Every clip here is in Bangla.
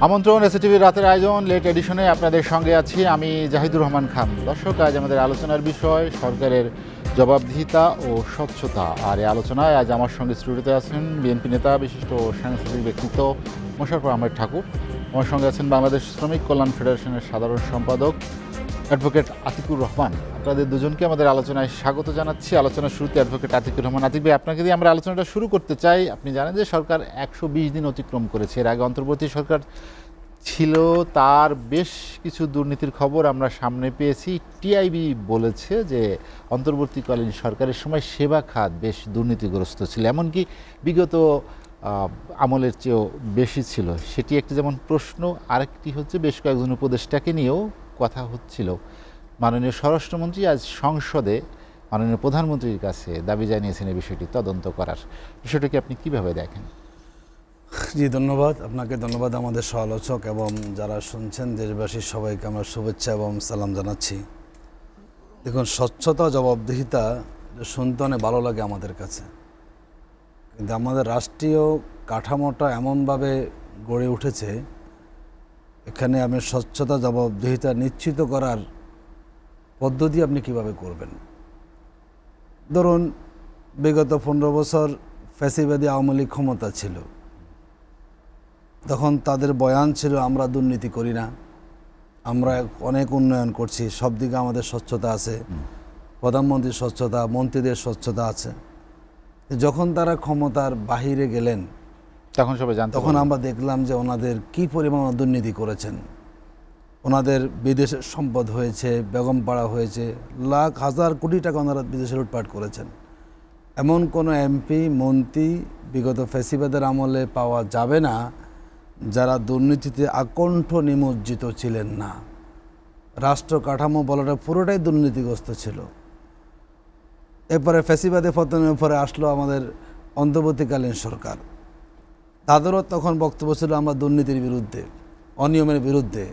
আমন্ত্রণ এসএটিভির রাতের আয়োজন লেট এডিশনে আপনাদের সঙ্গে আছি আমি জাহিদুর রহমান খান। দর্শক, আজ আমাদের আলোচনার বিষয় সরকারের জবাবদিহিতা ও স্বচ্ছতা। আর এই আলোচনায় আজ আমার সঙ্গে স্টুডিওতে আছেন বিএনপি নেতা, বিশিষ্ট সাংস্কৃতিক ব্যক্তিত্ব মোশাররফ আহমেদ ঠাকুর। আমার সঙ্গে আছেন বাংলাদেশ শ্রমিক কল্যাণ ফেডারেশনের সাধারণ সম্পাদক অ্যাডভোকেট আতিকুর রহমান। আপনাদের দুজনকে আমাদের আলোচনায় স্বাগত জানাচ্ছি। আলোচনার শুরুতে অ্যাডভোকেট আতিকুর রহমান। আতিক ভাই, আপনাকে দিয়ে আমরা আলোচনাটা শুরু করতে চাই। আপনি জানেন যে সরকার 120 দিন অতিক্রম করেছে। এর আগে অন্তর্বর্তী সরকার ছিল, তার বেশ কিছু দুর্নীতির খবর আমরা সামনে পেয়েছি। টিআইবি বলেছে যে অন্তর্বর্তীকালীন সরকারের সময় সেবা খাত বেশ দুর্নীতিগ্রস্ত ছিল, এমনকি বিগত আমলের চেয়েও বেশি ছিল। সেটি একটি যেমন প্রশ্ন, আরেকটি হচ্ছে বেশ কয়েকজন উপদেষ্টাকে নিয়েও কথা হচ্ছিল। মাননীয় স্বরাষ্ট্রমন্ত্রী আজ সংসদে মাননীয় প্রধানমন্ত্রীর কাছে দাবি জানিয়েছেন এই বিষয়টি তদন্ত করার। বিষয়টাকে আপনি কিভাবে দেখেন? জি, ধন্যবাদ আপনাকে, ধন্যবাদ আমাদের সমালোচক এবং যারা শুনছেন দেশবাসীর সবাইকে আমরা শুভেচ্ছা এবং সালাম জানাচ্ছি। দেখুন, স্বচ্ছতা জবাবদিহিতা শুনতে অনেক ভালো লাগে আমাদের কাছে, কিন্তু আমাদের রাষ্ট্রীয় কাঠামোটা এমনভাবে গড়ে উঠেছে, এখানে আপনি স্বচ্ছতা জবাবদিহিতা নিশ্চিত করার পদ্ধতি আপনি কিভাবে করবেন? ধরুন, বিগত 15 বছর ফ্যাসিবাদী আওয়ামী লীগ ক্ষমতা ছিল, তখন তাদের বয়ান ছিল আমরা দুর্নীতি করি না, আমরা অনেক উন্নয়ন করছি, সব দিকে আমাদের স্বচ্ছতা আছে, প্রধানমন্ত্রীর স্বচ্ছতা, মন্ত্রীদের স্বচ্ছতা আছে। যখন তারা ক্ষমতার বাহিরে গেলেন তখন আমরা দেখলাম যে ওনাদের কি পরিমাণ দুর্নীতি করেছেন। ওনাদের বিদেশের সম্পদ হয়েছে, বেগমপাড়া হয়েছে, লাখ হাজার কোটি টাকা ওনারা বিদেশে লুটপাট করেছেন। এমন কোনো এমপি মন্ত্রী বিগত ফ্যাসিবাদের আমলে পাওয়া যাবে না যারা দুর্নীতিতে আকণ্ঠ নিমজ্জিত ছিলেন না। রাষ্ট্র কাঠামো বলাটা পুরোটাই দুর্নীতিগ্রস্ত ছিল। এরপরে ফ্যাসিবাদে পতনের পরে আসলো আমাদের অন্তর্বর্তীকালীন সরকার, তাদেরও তখন বক্তব্য ছিল আমরা দুর্নীতির বিরুদ্ধে, অনিয়মের বিরুদ্ধে,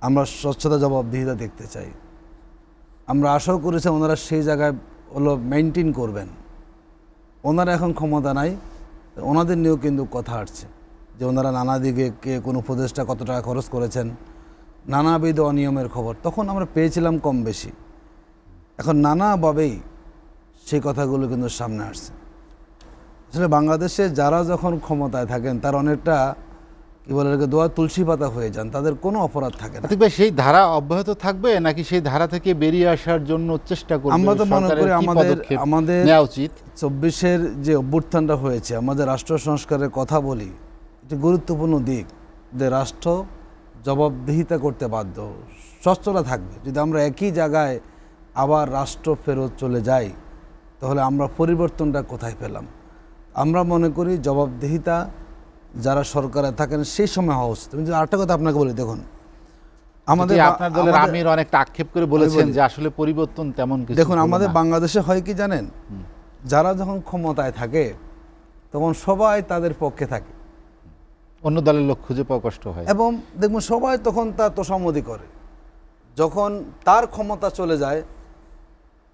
আমরা স্বচ্ছতা জবাবদিহিতা দেখতে চাই। আমরা আশাও করেছি ওনারা সেই জায়গায় মেনটেন করবেন। ওনারা এখন ক্ষমতা নাই, ওনাদের নিয়েও কিন্তু কথা আসছে যে ওনারা নানা দিকে কে কোন উপদেষ্টা কত টাকা খরচ করেছেন, নানাবিধ অনিয়মের খবর তখন আমরা পেয়েছিলাম কম বেশি। এখন নানাভাবেই সেই কথাগুলো কিন্তু সামনে আসছে। আসলে বাংলাদেশে যারা যখন ক্ষমতায় থাকেন তার অনেকটা কি বলে দোয়া তুলসী পাতা হয়ে যান, তাদের কোনো অপরাধ থাকে না। সেই ধারা অব্যাহত থাকবে নাকি সেই ধারা থেকে বেরিয়ে আসার জন্য চেষ্টা করবে? আমরা তো মনে করি আমাদের নেওয়া উচিত। 24-এর যে অভ্যুত্থানটা হয়েছে, আমাদের রাষ্ট্র সংস্কারের কথা বলি, এটি গুরুত্বপূর্ণ দিক যে রাষ্ট্র জবাবদিহিতা করতে বাধ্য, স্বচ্ছতা থাকবে। যদি আমরা একই জায়গায় আবার রাষ্ট্র ফেরত চলে যাই তাহলে আমরা পরিবর্তনটা কোথায় পেলাম? আমরা মনে করি জবাবদিহিতা যারা সরকারে থাকেন সেই সময় হওয়া উচিত। কিন্তু আরেকটা কথা আপনাকে বলি, দেখুন আমাদের আপনার দলের আমির অনেকটা আক্ষেপ করে বলেছেন যে আসলে পরিবর্তন তেমন কিছু। দেখুন, আমাদের বাংলাদেশে হয় কি জানেন, যারা যখন ক্ষমতায় থাকে তখন সবাই তাদের পক্ষে থাকে, অন্য দলের লোক খুঁজে পাওয়া কষ্ট হয়, এবং দেখুন সবাই তখন তার তোষামোদি করে। যখন তার ক্ষমতা চলে যায়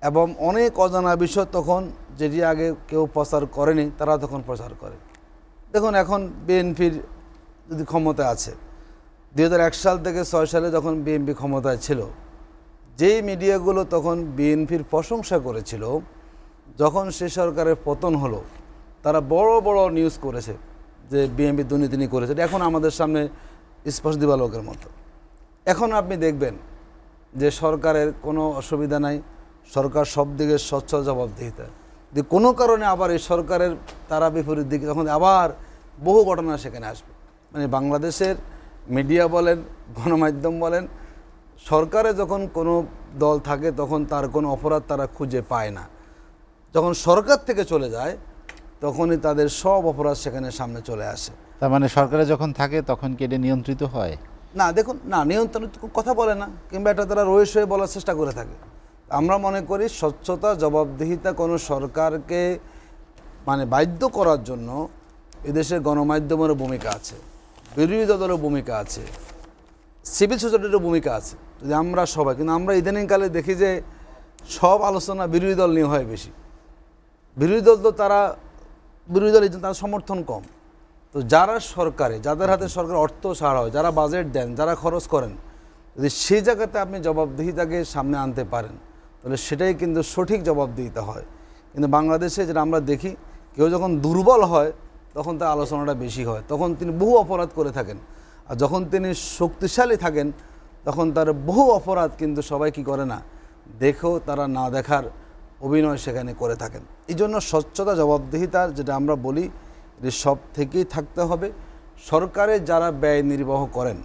এবং অনেক অজানা বিষয় তখন যেটি আগে কেউ প্রচার করেনি তারা তখন প্রচার করে। দেখুন, এখন বিএনপির যদি ক্ষমতায় আছে, 2001 সাল থেকে 6 সালে যখন বিএনপি ক্ষমতায় ছিল, যেই মিডিয়াগুলো তখন বিএনপির প্রশংসা করেছিল, যখন সে সরকারের পতন হলো তারা বড় বড় নিউজ করেছে যে বিএনপি দুর্নীতি করেছে। এখন আমাদের সামনে স্পষ্ট দিবালোকের মতো। এখন আপনি দেখবেন যে সরকারের কোনো অসুবিধা নাই, সরকার সব দিকে স্বচ্ছ জবাবদিহিতা। যদি কোনো কারণে আবার এই সরকারের তারা বিপরীত দিকে, তখন আবার বহু ঘটনা সেখানে আসবে। মানে বাংলাদেশের মিডিয়া বলেন, গণমাধ্যম বলেন, সরকারে যখন কোনো দল থাকে তখন তার কোনো অপরাধ তারা খুঁজে পায় না। যখন সরকার থেকে চলে যায় তখনই তাদের সব অপরাধ সেখানে সামনে চলে আসে। তার মানে সরকারে যখন থাকে তখন কি এটা নিয়ন্ত্রিত হয় না? দেখুন, না নিয়ন্ত্রণ কথা বলে না, কিংবা এটা তারা রয়েস হয়ে বলার চেষ্টা করে থাকে। আমরা মনে করি স্বচ্ছতা জবাবদিহিতা কোনো সরকারকে মানে বাধ্য করার জন্য এদেশের গণমাধ্যমেরও ভূমিকা আছে, বিরোধী দলেরও ভূমিকা আছে, সিভিল সোসাইটিরও ভূমিকা আছে। যদি আমরা সবাই, কিন্তু আমরা ইদানিংকালে দেখি যে সব আলোচনা বিরোধী দল নিয়ে হয় বেশি। বিরোধী দল তো তারা বিরোধী দল তার সমর্থন কম, তো যারা সরকারে, যাদের হাতে সরকার অর্থ ছাড়া হয়, যারা বাজেট দেন, যারা খরচ করেন, যদি সেই জায়গাতে আপনি জবাবদিহিতাকে সামনে আনতে পারেন, তাহলে সেটাই কিন্তু সঠিক জবাবদিহিতা হয়। কিন্তু বাংলাদেশে যেটা আমরা দেখি, কেউ যখন দুর্বল হয় তখন তার আলোচনাটা বেশি হয়, তখন তিনি বহু অপরাধ করে থাকেন। আর যখন তিনি শক্তিশালী থাকেন তখন তার বহু অপরাধ কিন্তু সবাই কি করে না, দেখেও তারা না দেখার অভিনয় সেখানে করে থাকেন। এই জন্য স্বচ্ছতা, জবাবদিহিতার যেটা আমরা বলি, এটি সব থেকেই থাকতে হবে। সরকারের যারা ব্যয় নির্বাহ করেন,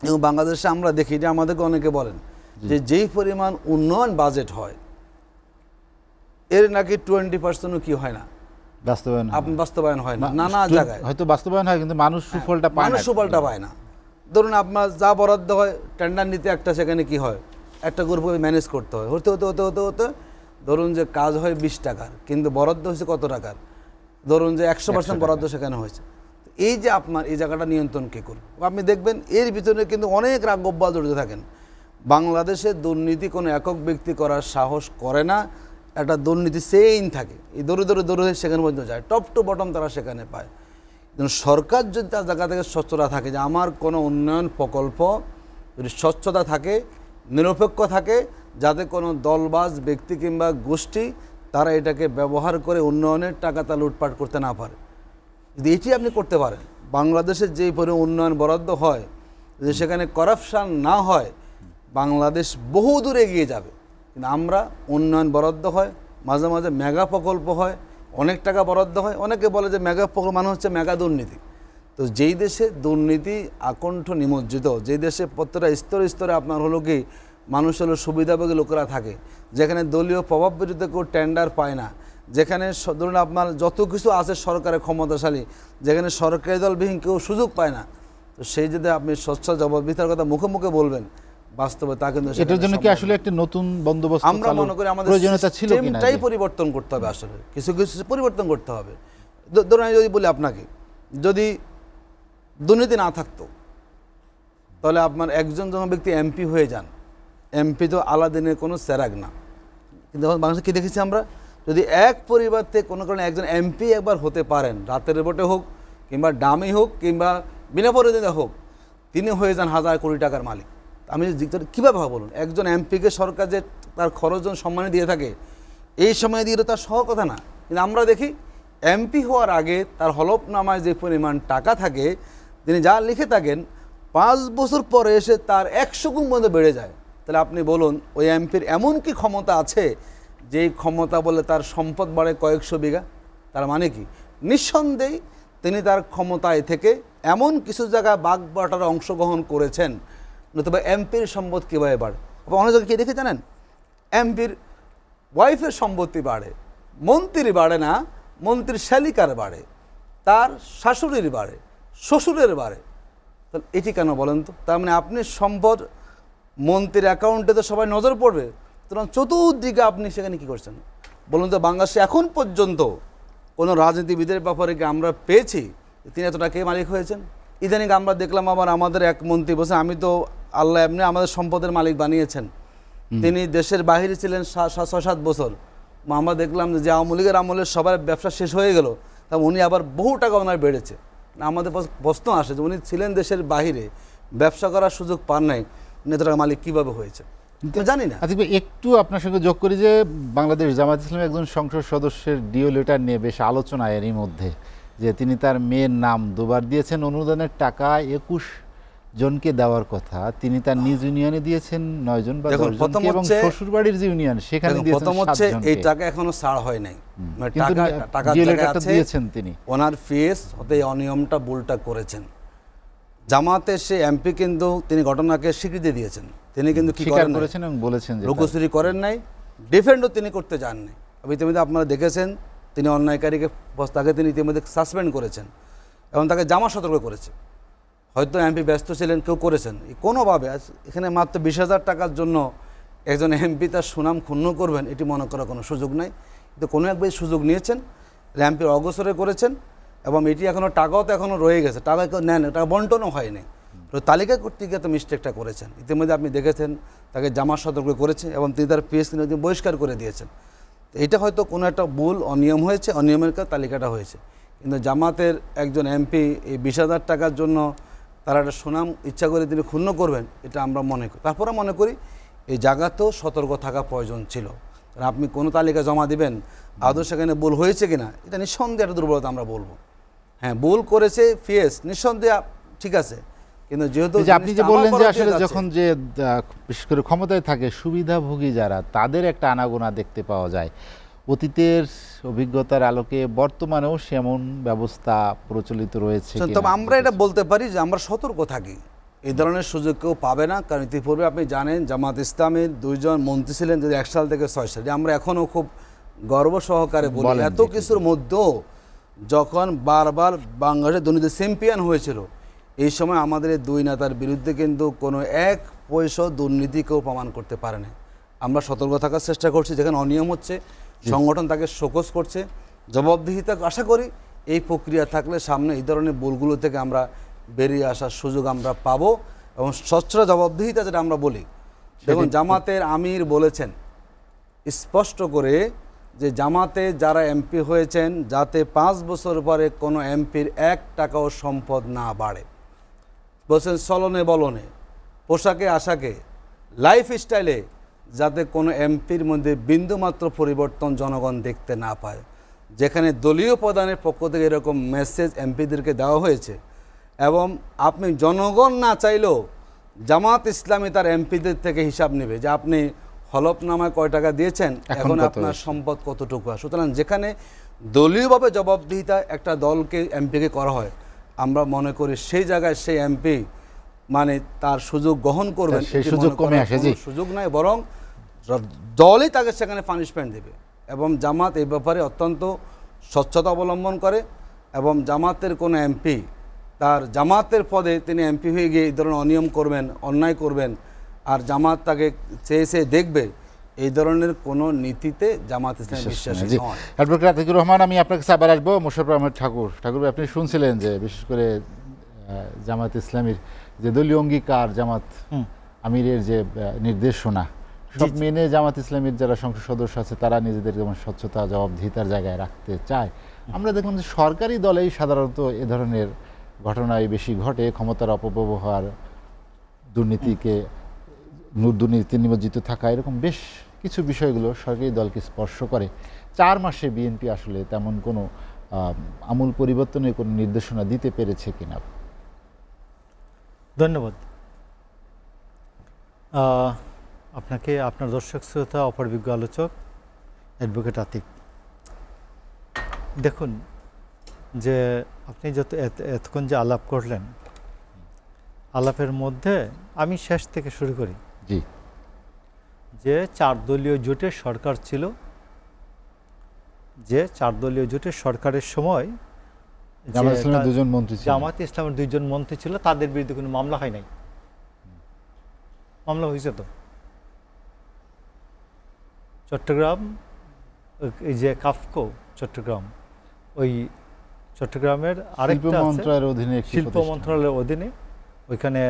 এবং বাংলাদেশে আমরা দেখি, যে আমাদেরকে অনেকে বলেন যে যেই পরিমাণ উন্নয়ন বাজেট হয় এর নাকি 20% কি হয় না, বাস্তবায়ন হয় না। নানা জায়গায় হয়তো বাস্তবায়ন হয়, কিন্তু মানুষ সুফলটা পায় না। মানুষ সুফলটা পায় না। ধরুন আপনার যা বরাদ্দ হয়, টেন্ডার নিতে একটা, সেখানে কি হয়, একটা গ্রুপকে ম্যানেজ করতে হয়, হতে হতে হতে হতে হতে ধরুন যে কাজ হয় 20 টাকার, কিন্তু বরাদ্দ হয়েছে কত টাকার, ধরুন যে 100% বরাদ্দ সেখানে হয়েছে। এই যে আপনার এই জায়গাটা নিয়ন্ত্রণ কে করবে? আপনি দেখবেন এর ভিতরে কিন্তু অনেক রাগব্বাল জড়িত থাকেন। বাংলাদেশে দুর্নীতি কোনো একক ব্যক্তি করার সাহস করে না, একটা দুর্নীতি চেইন থাকে, এই দৌড়ে দৌড়ে দৌড়ে সেখানে পর্যন্ত যায়, টপ টু বটম তারা সেখানে পায়। কিন্তু সরকার যদি তার জায়গা থেকে স্বচ্ছতা থাকে, যে আমার কোনো উন্নয়ন প্রকল্প যদি স্বচ্ছতা থাকে, নিরপেক্ষ থাকে, যাতে কোনো দলবাজ ব্যক্তি কিংবা গোষ্ঠী তারা এটাকে ব্যবহার করে উন্নয়নের টাকা তা লুটপাট করতে না পারে, যদি এটি আপনি করতে পারেন, বাংলাদেশের যেই পরিমাণ উন্নয়ন বরাদ্দ হয়, যদি সেখানে করাপশান না হয়, বাংলাদেশ বহু দূর এগিয়ে যাবে। কিন্তু আমরা উন্নয়ন বরাদ্দ হয়, মাঝে মাঝে মেগা প্রকল্প হয়, অনেক টাকা বরাদ্দ হয়, অনেকে বলে যে মেগা প্রকল্প মানে হচ্ছে মেগা দুর্নীতি। তো যেই দেশে দুর্নীতি আকণ্ঠ নিমজ্জিত, যেই দেশে প্রত্যেকটা স্তরে স্তরে আপনার হলো কি মানুষ হলো সুবিধাভোগী লোকেরা থাকে, যেখানে দলীয় প্রভাব বিরুদ্ধে কেউ টেন্ডার পায় না, যেখানে ধরুন আপনার যত কিছু আছে সরকারের ক্ষমতাশালী, যেখানে সরকারি দলবিহীন কেউ সুযোগ পায় না, তো সেই যদি আপনি স্বচ্ছ জবাবদিহিতার কথা মুখে মুখে বলবেন, বাস্তবে তা কিন্তু এটার জন্য কি আসলে একটা নতুন বন্দোবস্ত আমরা মনে করি আমাদের প্রয়োজনীয়তা ছিল কিনা, সিস্টেমটাই পরিবর্তন করতে হবে। আসলে কিছু কিছু পরিবর্তন করতে হবে। ধরুন আমি যদি বলি আপনাকে, যদি দুর্নীতি না থাকতো, তাহলে আপনার একজন যখন ব্যক্তি এমপি হয়ে যান, এমপি তো আলাদিনের কোনো সেরাগ না। কিন্তু এখন বাংলাদেশে কী দেখেছি আমরা, যদি এক পরিবার থেকে কোনো কারণে একজন এমপি একবার হতে পারেন, রাতের ভোটে হোক কিংবা ডামি হোক কিংবা বিনা পরিচিত হোক, তিনি হয়ে যান হাজার কোটি টাকার মালিক। আমি কীভাবে হবে বলুন? একজন এমপিকে সরকার যে তার খরচ সম্মানে দিয়ে থাকে, এই সময় দিয়ে তার সহ কথা না। কিন্তু আমরা দেখি এমপি হওয়ার আগে তার হলফনামায় যে পরিমাণ টাকা থাকে, তিনি যা লিখে থাকেন, 5 বছর পরে এসে তার 100 গুণ পর্যন্ত বেড়ে যায়। তাহলে আপনি বলুন, ওই এমপির এমন কি ক্ষমতা আছে যেই ক্ষমতা বলে তার সম্পদ বাড়ে কয়েকশো বিঘা? তার মানে কি? নিঃসন্দেহে তিনি তার ক্ষমতায় থেকে এমন কিছু জায়গায় বাগ বাটারে অংশগ্রহণ করেছেন, নতুবা এমপির সম্পদ কীভাবে বাড়ে। অনেক জায়গায় কী দেখে জানেন, এমপির ওয়াইফের সম্পত্তি বাড়ে, মন্ত্রীর বাড়ে না, মন্ত্রীর শালিকার বাড়ে, তার শাশুড়ির বাড়ে, শ্বশুরের বাড়ে। তাহলে এটি কেন বলেন তো? তার মানে আপনি সম্পদ মন্ত্রীর অ্যাকাউন্টে তো সবাই নজর পড়বে, সুতরাং চতুর্দিকে আপনি সেখানে কী করছেন বলুন তো? বাংলাদেশে এখন পর্যন্ত কোনো রাজনীতিবিদের ব্যাপারে কি আমরা পেয়েছি তিনি এত টাকা মালিক হয়েছেন? ইদানিং আমরা দেখলাম আবার আমাদের এক মন্ত্রী বলছে, আমি তো আল্লাহ এমনি আমাদের সম্পদের মালিক বানিয়েছেন। তিনি দেশের বাইরে ছিলেন 6-7 বছর। আমরা দেখলাম যে আওয়ামী লীগের আমলে সবার ব্যবসা শেষ হয়ে গেল, তা উনি আবার বহু টাকা ওনার বেড়েছে। আমাদের প্রশ্ন আসে যে উনি ছিলেন দেশের বাইরে, ব্যবসা করার সুযোগ পান নাই, উনি এত টাকা মালিক কীভাবে হয়েছে জানি না। আচ্ছা, একটু আপনার সঙ্গে যোগ করি যে বাংলাদেশ জামায়াত ইসলামী একজন সংসদ সদস্যের ডিও লেটার নিয়ে বেশ আলোচনা এরই মধ্যে, যে তিনি তার মেয়ের নাম দুবার দিয়েছেন, অনুদানের টাকা 21 জনকে দেওয়ার কথা, তিনি তার নিজ ইউনিয়নে দিয়েছেন 9 জন বা 10 জনকে, এবং শ্বশুরবাড়ির যে ইউনিয়ন সেখানে দিয়েছেন 7 জনকে। এই টাকা এখনো ছাড় হয় নাই, টাকা দিয়েছেন তিনি। ওনার ফেস হতে অনিয়মটা ভুলটা করেছেন। জামাতে সে এমপি কিন্তু তিনি ঘটনাকে স্বীকৃতি দিয়েছেন, তিনি কিন্তু কি করেছেন এবং বলেছেন যে লুকোচুরি করেন নাই, ডিফেন্ডও তিনি করতে যান নাই। ইতিমধ্যে আপনারা দেখেছেন তিনি অন্যায়কারীকে তাকে তিনি ইতিমধ্যে সাসপেন্ড করেছেন এবং তাকে জামা সতর্ক করেছে। হয়তো এমপি ব্যস্ত ছিলেন, কেউ করেছেন কোনোভাবে। এখানে মাত্র 20,000 টাকার জন্য একজন এমপি তার সুনাম ক্ষুণ্ণ করবেন, এটি মনে করার কোনো সুযোগ নাই। কিন্তু কোনো একবার সুযোগ নিয়েছেন, এমপির অগোচরে করেছেন, এবং এটি এখনও টাকাও তো এখনও রয়ে গেছে, টাকা কেউ নেন, টাকা বন্টনও হয়নি, তো তালিকা করতে গিয়ে তো মিস্টেকটা করেছেন। ইতিমধ্যে আপনি দেখেছেন তাকে জামা সতর্ক করেছে এবং তিনি তার পিএস তিনি বহিষ্কার করে দিয়েছেন। তো এটা হয়তো কোনো একটা ভুল অনিয়ম হয়েছে, অনিয়মের তালিকাটা হয়েছে। কিন্তু জামাতের একজন এমপি এই 20,000 টাকার জন্য তারা একটা সুনাম ইচ্ছা করে তিনি ক্ষুণ্ণ করবেন, এটা আমরা মনে করি। তারপরে মনে করি এই জায়গাতেও সতর্ক থাকা প্রয়োজন ছিল। কারণ আপনি কোনো তালিকা জমা দিবেন, আদৌ সেখানে ভুল হয়েছে কিনা, এটা নিঃসন্দেহে একটা দুর্বলতা আমরা বলবো। হ্যাঁ, ভুল করেছে ফিএস, নিঃসন্দেহে ঠিক আছে, কিন্তু যেহেতু যে আপনি যে বললেন যে আসলে যখন যে বিশেষ করে ক্ষমতায় থাকে সুবিধাভোগী যারা, তাদের একটা আনাগোনা দেখতে পাওয়া যায়। অতীতের অভিজ্ঞতার আলোকে বর্তমানেও সেমন ব্যবস্থা প্রচলিত রয়েছে কিনা? তবে আমরা এটা বলতে পারি যে আমরা সতর্ক থাকি, এই ধরনের সুযোগ কেউ পাবে না। কারণ ইতিপূর্বে আপনি জানেন জামাত ইসলামের 2 জন মন্ত্রী ছিলেন, যদি 1 সাল থেকে 6 সাল, আমরা এখনও খুব গর্ব সহকারে বলি। এত কিছুর মধ্যেও যখন বারবার বাংলাদেশের দুর্নীতি চ্যাম্পিয়ন হয়েছিল, এই সময় আমাদের এই 2 নেতার বিরুদ্ধে কিন্তু কোনো 1 পয়সা দুর্নীতি কেউ প্রমাণ করতে পারে না। আমরা সতর্ক থাকার চেষ্টা করছি, যেখানে অনিয়ম হচ্ছে সংগঠন তাকে শোকজ করছে, জবাবদিহিতা আশা করি এই প্রক্রিয়া থাকলে সামনে এই ধরনের ভুলগুলো থেকে আমরা বেরিয়ে আসার সুযোগ আমরা পাবো। এবং স্বচ্ছ জবাবদিহিতা যেটা আমরা বলি, দেখুন জামাতের আমির বলেছেন স্পষ্ট করে যে জামাতে যারা এমপি হয়েছেন যাতে 5 বছর পরে কোনো এমপির 1 টাকাও সম্পদ না বাড়ে। বলছেন চলনে বলনে, পোশাকে আশাকে, লাইফ স্টাইলে যাতে কোনো এমপির মধ্যে বিন্দুমাত্র পরিবর্তন জনগণ দেখতে না পায়। যেখানে দলীয় প্রধানের পক্ষ থেকে এরকম মেসেজ এমপিদেরকে দেওয়া হয়েছে, এবং আপনি জনগণ না চাইলেও জামাত ইসলামী তার এমপিদের থেকে হিসাব নেবে যে আপনি হলফনামায় কয় টাকা দিয়েছেন, এখন আপনার সম্পদ কতটুকু। সুতরাং যেখানে দলীয়ভাবে জবাবদিহিতা একটা দলকে এমপিকে করা হয়, আমরা মনে করি সেই জায়গায় সেই এমপি মানে তার সুযোগ গ্রহণ করবেন, সেই সুযোগ কমে আসে, সুযোগ নাই, বরং দলই তাকে সেখানে পানিশমেন্ট দেবে। এবং জামাত এই ব্যাপারে অত্যন্ত স্বচ্ছতা অবলম্বন করে, এবং জামাতের কোনো এমপি তার জামাতের পদে তিনি এমপি হয়ে গিয়ে এই ধরনের অনিয়ম করবেন, অন্যায় করবেন, আর জামাত তাকে চেয়ে দেখবে, এই ধরনের কোনো নীতিতে জামাত ইসলাম বিশ্বাসী নয়। অ্যাডভোকেট আতিকুর রহমান, আমি আপনার কাছে আবার আসবো। মোশাররফ আহমেদ ঠাকুর, আপনি শুনছিলেন যে বিশেষ করে জামাত ইসলামীর যে দলীয় অঙ্গীকার, জামাত আমিরের যে নির্দেশনা, সব মেনে জামাত ইসলামীর যারা সংসদ সদস্য আছে তারা নিজেদের যেমন স্বচ্ছতা জবাবদিহিতার জায়গায় রাখতে চায়। আমরা দেখলাম যে সরকারি দলেই সাধারণত এ ধরনের ঘটনায় বেশি ঘটে, ক্ষমতার অপব্যবহার, দুর্নীতিতে নিমজ্জিত থাকা, এরকম বেশ কিছু বিষয়গুলো সরকারি দলকে স্পর্শ করে। 4 মাসে বিএনপি আসলে তেমন কোনো আমূল পরিবর্তনের কোনো নির্দেশনা দিতে পেরেছে কিনা? ধন্যবাদ আপনাকে, আপনার দর্শক শ্রোতা, অপরবিজ্ঞ আলোচক অ্যাডভোকেট আতিক। দেখুন যে আপনি যত এতক্ষণ যে আলাপ করলেন, আলাপের মধ্যে আমি শেষ থেকে শুরু করি। জি, যে 4 দলীয় জোটের সরকার ছিল, যে 4 দলীয় জোটের সরকারের সময় জামাত ইসলামের 2 জন মন্ত্রী ছিল, জামাত ইসলামের 2 জন মন্ত্রী ছিল, তাদের বিরুদ্ধে কোনো মামলা হয় নাই। মামলা হয়েছে তো চট্টগ্রাম, এই যে কাফকো চট্টগ্রাম, ওই চট্টগ্রামের আরেকটা শিল্প মন্ত্রণালয়ের অধীনে, ওইখানে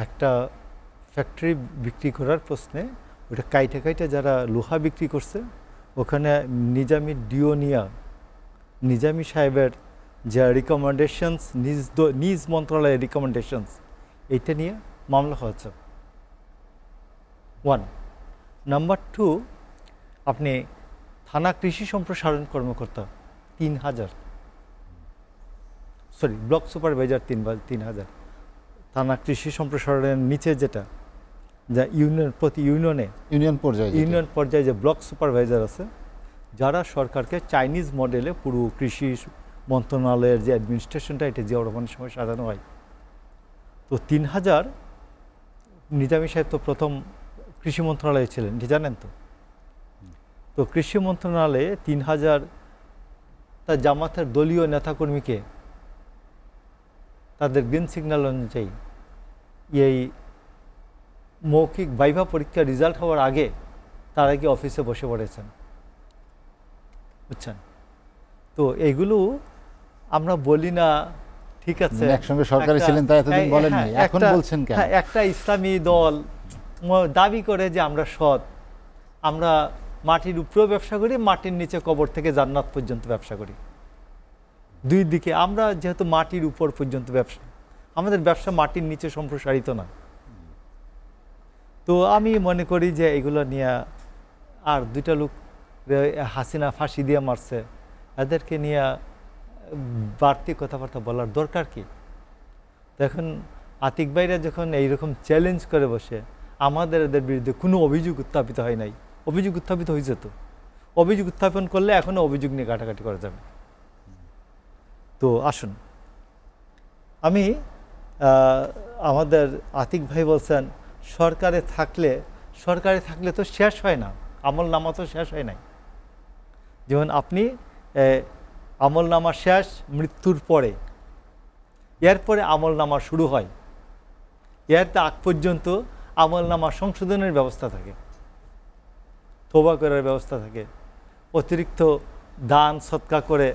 একটা ফ্যাক্টরি বিক্রি করার প্রশ্নে ওইটা কাইটে যারা লোহা বিক্রি করছে, ওখানে নিজামি ডিওনিয়া, নিজামি সাহেবের যা রিকমেন্ডেশনস, নিজ মন্ত্রণালয়ের রিকমেন্ডেশনস, এইটা নিয়ে মামলা হয়েছে। 1 নাম্বার 2, আপনি থানা কৃষি সম্প্রসারণ কর্মকর্তা 3,000, সরি ব্লক সুপারভাইজার 3,000, থানা কৃষি সম্প্রসারণের নিচে যেটা যা প্রতি ইউনিয়ন পর্যায়ে যে ব্লক সুপারভাইজার আছে, যারা সরকারকে চাইনিজ মডেলে পুরো কৃষি মন্ত্রণালয়ের যে অ্যাডমিনিস্ট্রেশনটা এটা জিয়াউর রহমানের সময় সাজানো হয়। তো 3,000, নিজামী সাহেব তো প্রথম কৃষি মন্ত্রণালয়ে ছিলেন, এটি জানেন তো। তো কৃষি মন্ত্রণালয়ে 3,000 তার জামাতের দলীয় নেতাকর্মীকে তাদের গ্রিন সিগন্যাল অনুযায়ী এই মৌখিক ভাইভা পরীক্ষার রেজাল্ট হওয়ার আগে তারা কি অফিসে বসে পড়েছেন, বুঝছেন? তো এইগুলো আমরা বলি না, ঠিক আছে, একসঙ্গে সরকারে ছিলেন তাই এতদিন বলেননি, এখন বলছেন কেন? একটা ইসলামী দল দাবি করে যে আমরা সৎ, আমরা মাটির উপরেও ব্যবসা করি, মাটির নিচে কবর থেকে জান্নাত পর্যন্ত ব্যবসা করি। দুই দিকে আমরা যেহেতু মাটির উপর পর্যন্ত ব্যবসা, আমাদের ব্যবসা মাটির নিচে সম্প্রসারিত না। তো আমি মনে করি যে এগুলো নিয়ে আর দুইটা লোক হাসিনা ফাঁসি দিয়ে মারছে, এদেরকে নিয়ে বাড়তি কথাবার্তা বলার দরকার কি? এখন আতিক ভাইরা যখন এইরকম চ্যালেঞ্জ করে বসে, আমাদের এদের বিরুদ্ধে কোনো অভিযোগ উত্থাপিত হয় নাই। অভিযোগ উত্থাপিত হয়েছে তো, অভিযোগ উত্থাপন করলে এখনও অভিযোগ নিয়ে ঘাটাঘাটি করা যাবে। তো আসুন, আমি আমাদের আতিক ভাই বলছেন সরকারে থাকলে তো শেষ হয় না, আমল নামা তো শেষ হয় নাই। যেমন আপনি আমল নামা শেষ মৃত্যুর পরে, এরপরে আমল নামা শুরু হয়, এর আগ পর্যন্ত আমল নামা সংশোধনের ব্যবস্থা থাকে, তওবা করার ব্যবস্থা থাকে, অতিরিক্ত দান সৎকা করে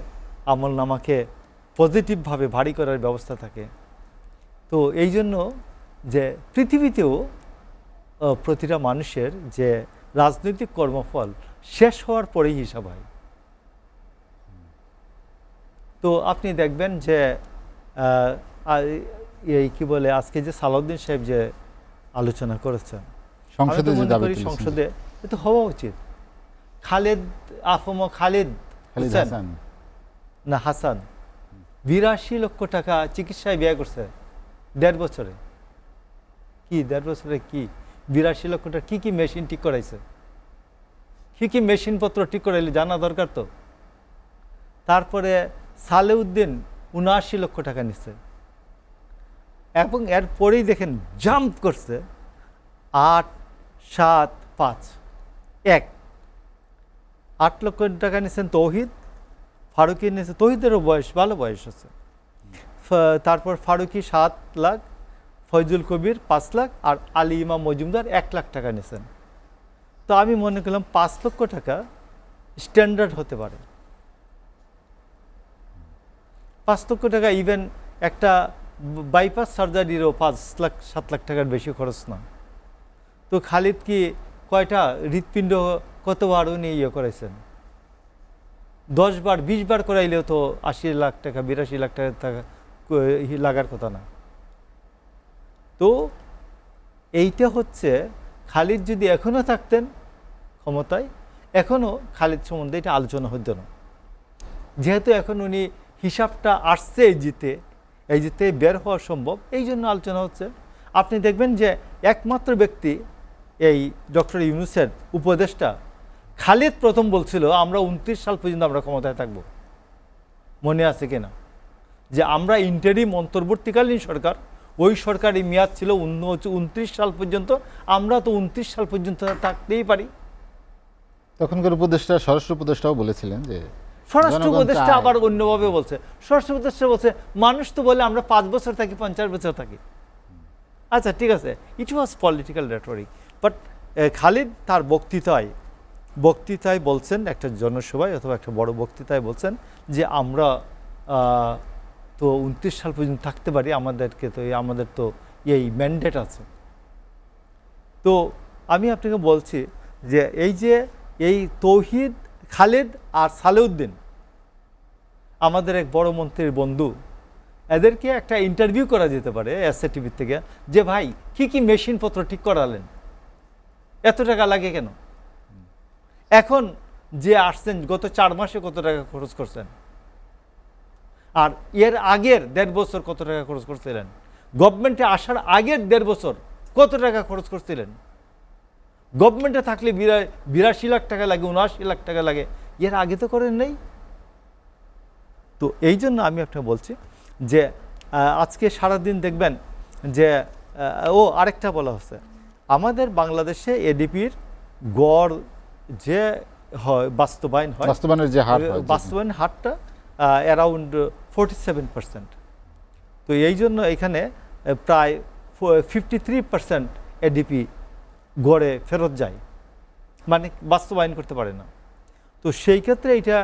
আমল নামাকে পজিটিভভাবে ভারী করার ব্যবস্থা থাকে। তো এই জন্য যে পৃথিবীতেও প্রতিটা মানুষের যে রাজনৈতিক কর্মফল শেষ হওয়ার পরেই হিসাব হয়। তো আপনি দেখবেন যে এই কি বলে আজকে যে সালাউদ্দিন সাহেব যে আলোচনা করেছেন সংসদে, সংসদে এটা হওয়া উচিত। খালেদ হাসান 82 লক্ষ টাকা চিকিৎসায় ব্যয় করছে 1.5 বছরে। কি 1.5 বছরে কি 82 লক্ষ টাকা কি মেশিন ঠিক করাইছে, কি মেশিনপত্র ঠিক করাইলে জানা দরকার তো। তারপরে সালেউদ্দিন 79 লক্ষ টাকা নিচ্ছে, এবং এরপরেই দেখেন জাম্প করছে 8, 7, 5, 1 8 লক্ষ টাকা নিচ্ছেন তৌহিদ। ফারুকি নিচ্ছে, তৌহিদেরও ভালো বয়স আছে। তারপর ফারুকি 7 লাখ, ফয়জুল কবির 5 লাখ, আর আলী ইমাম মজুমদার 1 লাখ টাকা নিয়েছেন। তো আমি মনে করলাম 5 লক্ষ টাকা স্ট্যান্ডার্ড হতে পারে। 5 লক্ষ টাকা ইভেন একটা বাইপাস সার্জারিরও 5 লাখ 7 লাখ টাকার বেশি খরচ না। তো খালিদ কি কয়টা হৃৎপিণ্ড কতবার উনি করাইছেন? 10 বার 20 বার করাইলেও তো 80 লাখ টাকা 82 লাখ টাকা লাগার কথা না। তো এইটা হচ্ছে খালিদ যদি এখনও থাকতেন ক্ষমতায়, এখনও খালিদ সম্বন্ধে এটা আলোচনা হতো না। যেহেতু এখন উনি হিসাবটা আসছে এই জিতে বের হওয়া সম্ভব, এই জন্য আলোচনা হচ্ছে। আপনি দেখবেন যে একমাত্র ব্যক্তি এই ডক্টর ইউনূসের উপদেষ্টা খালিদ প্রথম বলছিল আমরা 29 সাল পর্যন্ত আমরা ক্ষমতায় থাকব। মনে আছে কিনা? যে আমরা ইন্টারিম অন্তর্বর্তীকালীন সরকার, ওই সরকারি মেয়াদ ছিল 29 সাল পর্যন্ত, আমরা তো 29 সাল পর্যন্ত থাকতেই পারি। তখনকার উপদেষ্টা, স্বরাষ্ট্র উপদেষ্টাও বলেছিলেন যে, স্বরাষ্ট্র উপদেষ্টা আবার অন্যভাবে বলছে। স্বরাষ্ট্র উপদেষ্টা বলছে মানুষ তো বলে আমরা 5 বছর থাকি, 50 বছর থাকি। আচ্ছা ঠিক আছে, ইট ওয়াজ পলিটিক্যাল রেটরিক। বাট খালিদ তার বক্তৃতায় বলছেন, একটা জনসভায় অথবা একটা বড় বক্তৃতায় বলছেন যে আমরা তো 29 সাল পর্যন্ত থাকতে পারি, আমাদের তো এই ম্যান্ডেট আছে। তো আমি আপনাকে বলছি যে এই তৌহিদ, খালিদ আর সালেউদ্দিন আমাদের এক বড় মন্ত্রীর বন্ধু, এদেরকে একটা ইন্টারভিউ করা যেতে পারে এসএটিভি থেকে, যে ভাই কি মেশিনপত্র ঠিক করালেন, এত টাকা লাগে কেন? এখন যে আসছেন গত 4 মাসে কত টাকা খরচ করছেন, আর এর আগের 1.5 বছর কত টাকা খরচ করছিলেন, গভর্নমেন্টে আসার আগের 1.5 বছর কত টাকা খরচ করছিলেন। গভর্নমেন্টে থাকলে 82 লাখ টাকা লাগে, 79 লাখ টাকা লাগে, এর আগে তো করেন নেই। তো এই জন্য আমি আপনাকে বলছি যে আজকে সারাদিন দেখবেন যে আরেকটা বলা হচ্ছে, আমাদের বাংলাদেশে এডিপির গড় যে হয় বাস্তবায়নের হারটা অ্যারাউন্ড 47%। তো এই জন্য এখানে প্রায় 53% এডিপি গড়ে ফেরত যায়, মানে বাস্তবায়ন করতে পারে না। তো সেই ক্ষেত্রে এটা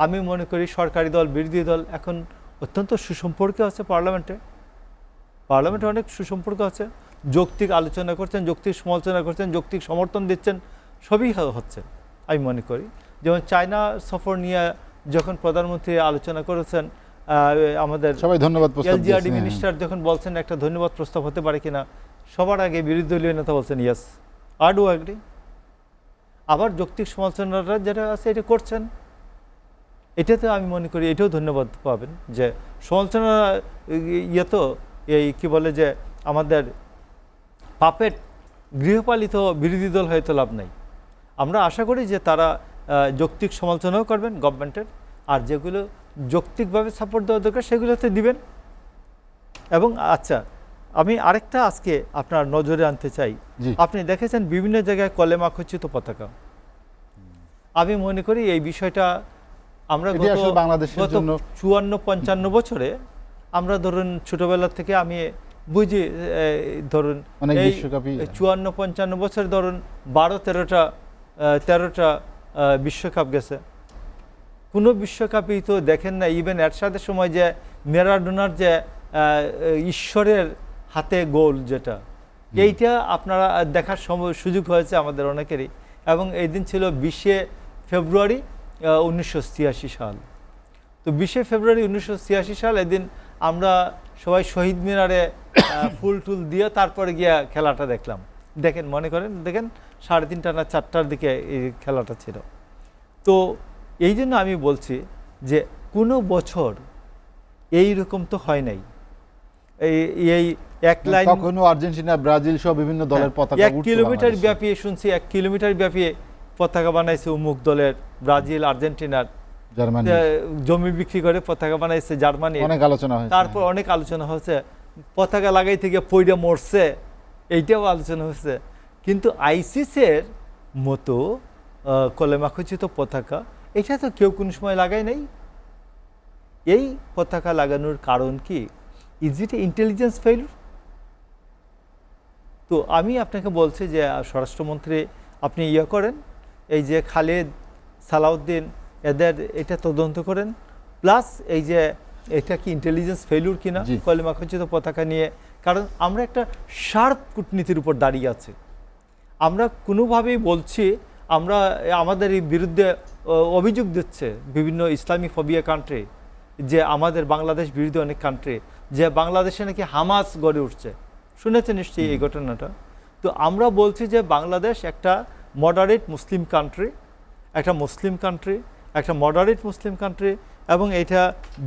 আমি মনে করি সরকারি দল বিরোধী দল এখন অত্যন্ত সুসম্পর্কে আছে। পার্লামেন্টে অনেক সুসম্পর্ক আছে, যৌক্তিক আলোচনা করছেন, যৌক্তিক সমালোচনা করছেন, যৌক্তিক সমর্থন দিচ্ছেন, সবই হচ্ছে আমি মনে করি। যেমন চায়না সফর নিয়ে যখন প্রধানমন্ত্রী আলোচনা করেছেন, আমাদের সবাই ধন্যবাদ প্রস্তাব এলজিআরডি দিয়েছে, মিনিস্টার যখন বলছেন একটা ধন্যবাদ প্রস্তাব হতে পারে কিনা, সবার আগে বিরোধী দলীয় নেতা বলছেন ইয়েস, আই ডু অ্যাগ্রি। আবার যৌক্তিক সমালোচনাটা যেটা আছে এটা করছেন, এটাতে আমি মনে করি এটাও ধন্যবাদ পাবেন যে সমালোচনা ইয়ে তো এই কি বলে যে আমাদের পাপেট গৃহপালিত বিরোধী দল হয়তো লাভ নাই। আমরা আশা করি যে তারা যৌক্তিক সমালোচনাও করবেন গভর্নমেন্টের, আর যেগুলো যৌক্তিকভাবে সাপোর্ট দেওয়া দরকার সেগুলোতে দিবেন। এবং আচ্ছা, আমি আরেকটা আজকে আপনার নজরে আনতে চাই, জি। আপনি দেখেছেন বিভিন্ন জায়গায় কলেমা খচিত পতাকা। আমি মনে করি এই বিষয়টা আমরা এটি আসলে বাংলাদেশের গত জন্য 54-55 বছরে আমরা ধরুন ছোটবেলা থেকে আমি বুঝি ধরুন অনেক এই বিশ্বকাপই 54-55 বছর ধরুন 12-13টা বিশ্বকাপ গেছে, কোনো বিশ্বকাপই তো দেখেন না। ইভেন এরশাদের সময় যে ম্যারাডোনার যে ঈশ্বরের হাতে গোল যেটা, এইটা আপনারা দেখার সুযোগ হয়েছে আমাদের অনেকেরই। এবং এই দিন ছিল 20শে ফেব্রুয়ারি 1986 সাল। তো 20শে ফেব্রুয়ারি 1986 সাল, এদিন আমরা সবাই শহীদ মিনারে ফুল টুল দিয়ে তারপরে গিয়া খেলাটা দেখলাম। দেখেন, মনে করেন দেখেন 3:30 না 4টার দিকে এই খেলাটা ছিল। তো এই জন্য আমি বলছি যে কোনো বছর এই রকম তো হয় নাই। এই এক লাইন কখনো আর্জেন্টিনা, ব্রাজিল সহ বিভিন্ন দলের পতাকা 1 কিলোমিটার ব্যাপী শুনছি, 1 কিলোমিটার ব্যাপী পতাকা বানাইছে অমুক দলের, ব্রাজিল, আর্জেন্টিনার, জার্মানি জমি বিক্রি করে পতাকা বানাইছে জার্মানি। অনেক আলোচনা হয়েছে, তারপর অনেক আলোচনা হয়েছে, পতাকা লাগাই থেকে পইড়া মরছে, এইটাও আলোচনা হয়েছে। কিন্তু আইসিসের মতো কলেমা খচিত পতাকা এটা তো কেউ কোনো সময় লাগায় নাই। এই পতাকা লাগানোর কারণ কি? Is it intelligence failure? তো আমি আপনাকে বলছি যে স্বরাষ্ট্রমন্ত্রী আপনি ইয়ে করেন, এই যে খালেদ, সালাউদ্দিন এদের এটা তদন্ত করেন, প্লাস এই যে এটা কি ইন্টেলিজেন্স ফেইলুর কিনা কলেমা খচিত পতাকা নিয়ে। কারণ আমরা একটা শার্প কূটনীতির উপর দাঁড়িয়ে আছি। আমরা কোনোভাবেই বলছি, আমরা আমাদের এই বিরুদ্ধে অভিযোগ দিচ্ছে বিভিন্ন ইসলামী ফোবিয়া কান্ট্রি, যে আমাদের বাংলাদেশ বিরোধী অনেক কান্ট্রি, যে বাংলাদেশে নাকি হামাস গড়ে উঠছে। শুনেছেন নিশ্চয়ই এই ঘটনাটা? তো আমরা বলছি যে বাংলাদেশ একটা মডারেট মুসলিম কান্ট্রি, একটা মুসলিম কান্ট্রি, একটা মডারেট মুসলিম কান্ট্রি, এবং এটা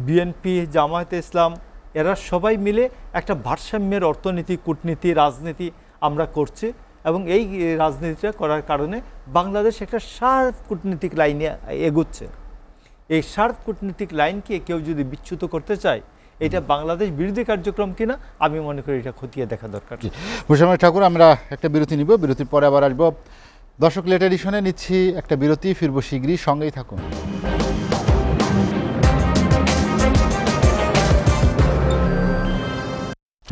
বিএনপি, জামায়াতে ইসলাম এরা সবাই মিলে একটা ভারসাম্যের অর্থনীতি, কূটনীতি, রাজনীতি আমরা করছি। এবং এই রাজনীতিটা করার কারণে বাংলাদেশ একটা শার্প কূটনীতিক লাইনে এগোচ্ছে। এই শার্প কূটনীতিক লাইনকে কেউ যদি বিচ্যুত করতে চায়, এটা বাংলাদেশ বিরোধী কার্যক্রম কিনা আমি মনে করি এটা খতিয়ে দেখা দরকার। মুসাম্মেদ ঠাকুর, আমরা একটা বিরতি নিব, বিরতির পরে আবার আসবো। দর্শক, লেট এডিশনে নিচ্ছি একটা বিরতি, ফিরবো শীঘ্রই, সঙ্গেই থাকুন।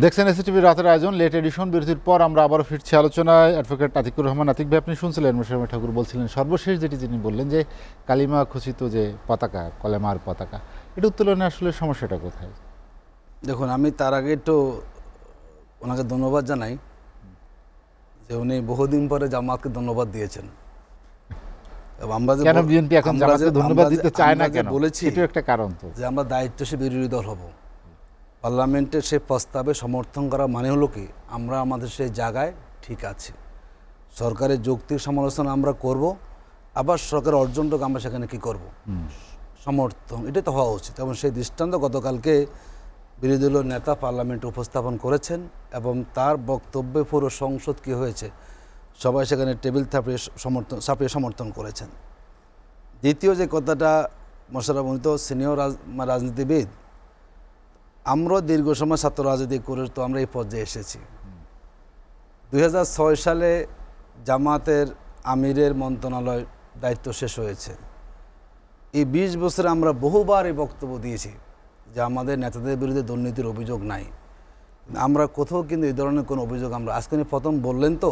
দেখছেন এসএটিভির রাতের আয়োজন লেট এডিশন। বিরতির পর আমরা আবারও ফিরছি আলোচনায়। অ্যাডভোকেট আতিকুর রহমান আতিক ভাই, আপনি শুনছিলেন মুসাম্মেদ ঠাকুর বলছিলেন, সর্বশেষ যেটি যিনি বললেন যে কালিমা খচিত যে পতাকা, কলেমার পতাকা, এটা উত্তোলনে আসলে সমস্যাটা কোথায়? দেখুন, আমি তার আগে একটু ওনাকে ধন্যবাদ জানাই যে উনি বহুদিন পরে জামাতকে ধন্যবাদ দিয়েছেন। আমরা যে কেন বিএনপি এখন জামাতকে ধন্যবাদ দিতে চায় না কেন? বলেছি এটা একটা কারণ তো, যে আমরা দায়িত্বশীল বিরোধী দল হব। পার্লামেন্টের সেই প্রস্তাবে সমর্থন করা মানে হলো কি আমরা আমাদের সেই জায়গায় ঠিক আছি। সরকারের যৌক্তিক সমালোচনা আমরা করব, আবার সরকারের অর্জনটাকে আমরা সেখানে কি করব, সমর্থন, এটাই তো হওয়া উচিত। এবং সেই দৃষ্টান্ত গতকালকে বিরোধী দলের নেতা পার্লামেন্টে উপস্থাপন করেছেন, এবং তার বক্তব্যে পুরো সংসদ কী হয়েছে সবাই সেখানে টেবিল চাপিয়ে সমর্থন করেছেন। দ্বিতীয় যে কথাটা, মোশাররফ উনি তো সিনিয়র রাজনীতিবিদ, আমরা দীর্ঘ সময় ছাত্র রাজনীতি করে তো আমরা এই পর্যায়ে এসেছি। 2006 সালে জামাতের আমিরের মন্ত্রণালয় দায়িত্ব শেষ হয়েছে। এই 20 বছরে আমরা বহুবার এই বক্তব্য দিয়েছি যে আমাদের নেতাদের বিরুদ্ধে দুর্নীতির অভিযোগ নাই। আমরা কোথাও কিন্তু এই ধরনের কোনো অভিযোগ আমরা আজকে প্রথম বললেন তো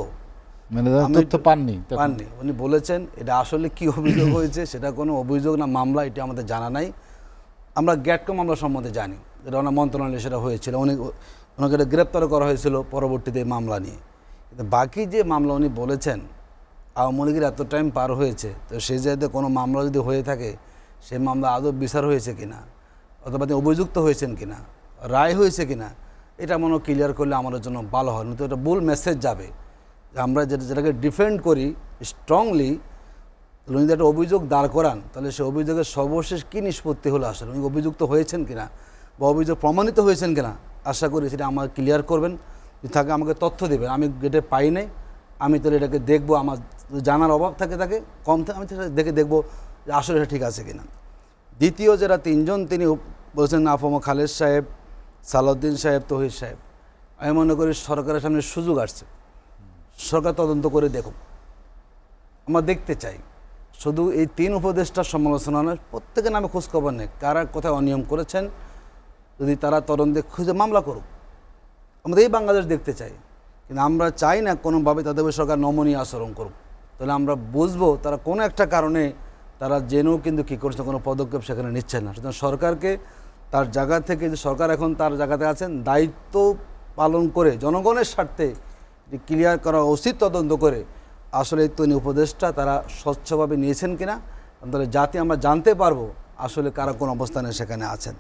পাননি। উনি বলেছেন এটা আসলে কি অভিযোগ হয়েছে, সেটা কোনো অভিযোগ না মামলা, এটা আমাদের জানা নাই। আমরা গ্যাটকো মামলা সম্বন্ধে জানি, যেটা ওনার মন্ত্রণালয়ে সেটা হয়েছিল, ওনাকে গ্রেপ্তার করা হয়েছিল পরবর্তীতে মামলা নিয়ে। কিন্তু বাকি যে মামলা উনি বলেছেন আওয়ামী লীগের এত টাইম পার হয়েছে, তো সেই জায়গাতে কোনো মামলা যদি হয়ে থাকে সেই মামলা আদৌ বিচার হয়েছে কিনা, অথবা তিনি অভিযুক্ত হয়েছেন কিনা, রায় হয়েছে কিনা, এটা মনে হয় ক্লিয়ার করলে আমাদের জন্য ভালো হয়। নয়তো একটা ভুল মেসেজ যাবে যে আমরা যেটাকে ডিফেন্ড করি স্ট্রংলি, উনি যদি একটা অভিযোগ দাঁড় করান তাহলে সেই অভিযোগের সর্বশেষ কী নিষ্পত্তি হলো, আসলে উনি অভিযুক্ত হয়েছেন কিনা বা অভিযোগ প্রমাণিত হয়েছেন কিনা, আশা করি সেটা আমার ক্লিয়ার করবেন। যদি থাকে আমাকে তথ্য দেবেন, আমি গেটে পাই নাই, আমি তাহলে এটাকে দেখবো, আমার জানার অভাব থাকে কম থাকে, আমি দেখে দেখবো যে আসলে এটা ঠিক আছে কিনা। দ্বিতীয় যারা তিনজন তিনি বলছেন, আফম খালেদ সাহেব, সালাউদ্দিন সাহেব, তৌহিদ সাহেব, আমি মনে করি সরকারের সামনে সুযোগ আসছে, সরকার তদন্ত করে দেখুক, আমরা দেখতে চাই। শুধু এই 3 উপদেষ্টার সমালোচনা নয়, প্রত্যেকের নামে খোঁজখবর নেই, কারা কোথায় অনিয়ম করেছেন, যদি তারা তদন্তে খুঁজে মামলা করুক, আমরা এই বাংলাদেশ দেখতে চাই। কিন্তু আমরা চাই না কোনোভাবে তাদের সরকার নমনীয় আচরণ করুক, তাহলে আমরা বুঝবো তারা কোনো একটা কারণে তারা জেনেও কিন্তু কী করছে, কোনো পদক্ষেপ সেখানে নিচ্ছে না। সুতরাং সরকারকে তার জায়গা থেকে, যে সরকার এখন তার জায়গাতে আছেন, দায়িত্ব পালন করে জনগণের স্বার্থে ক্লিয়ার করা উচিত, তদন্ত করে আসলে তিনি উপদেষ্টা তারা স্বচ্ছভাবে নিয়েছেন কিনা, তাহলে যাতে আমরা জানতে পারবো আসলে কারা কোন অবস্থানে সেখানে আছেন।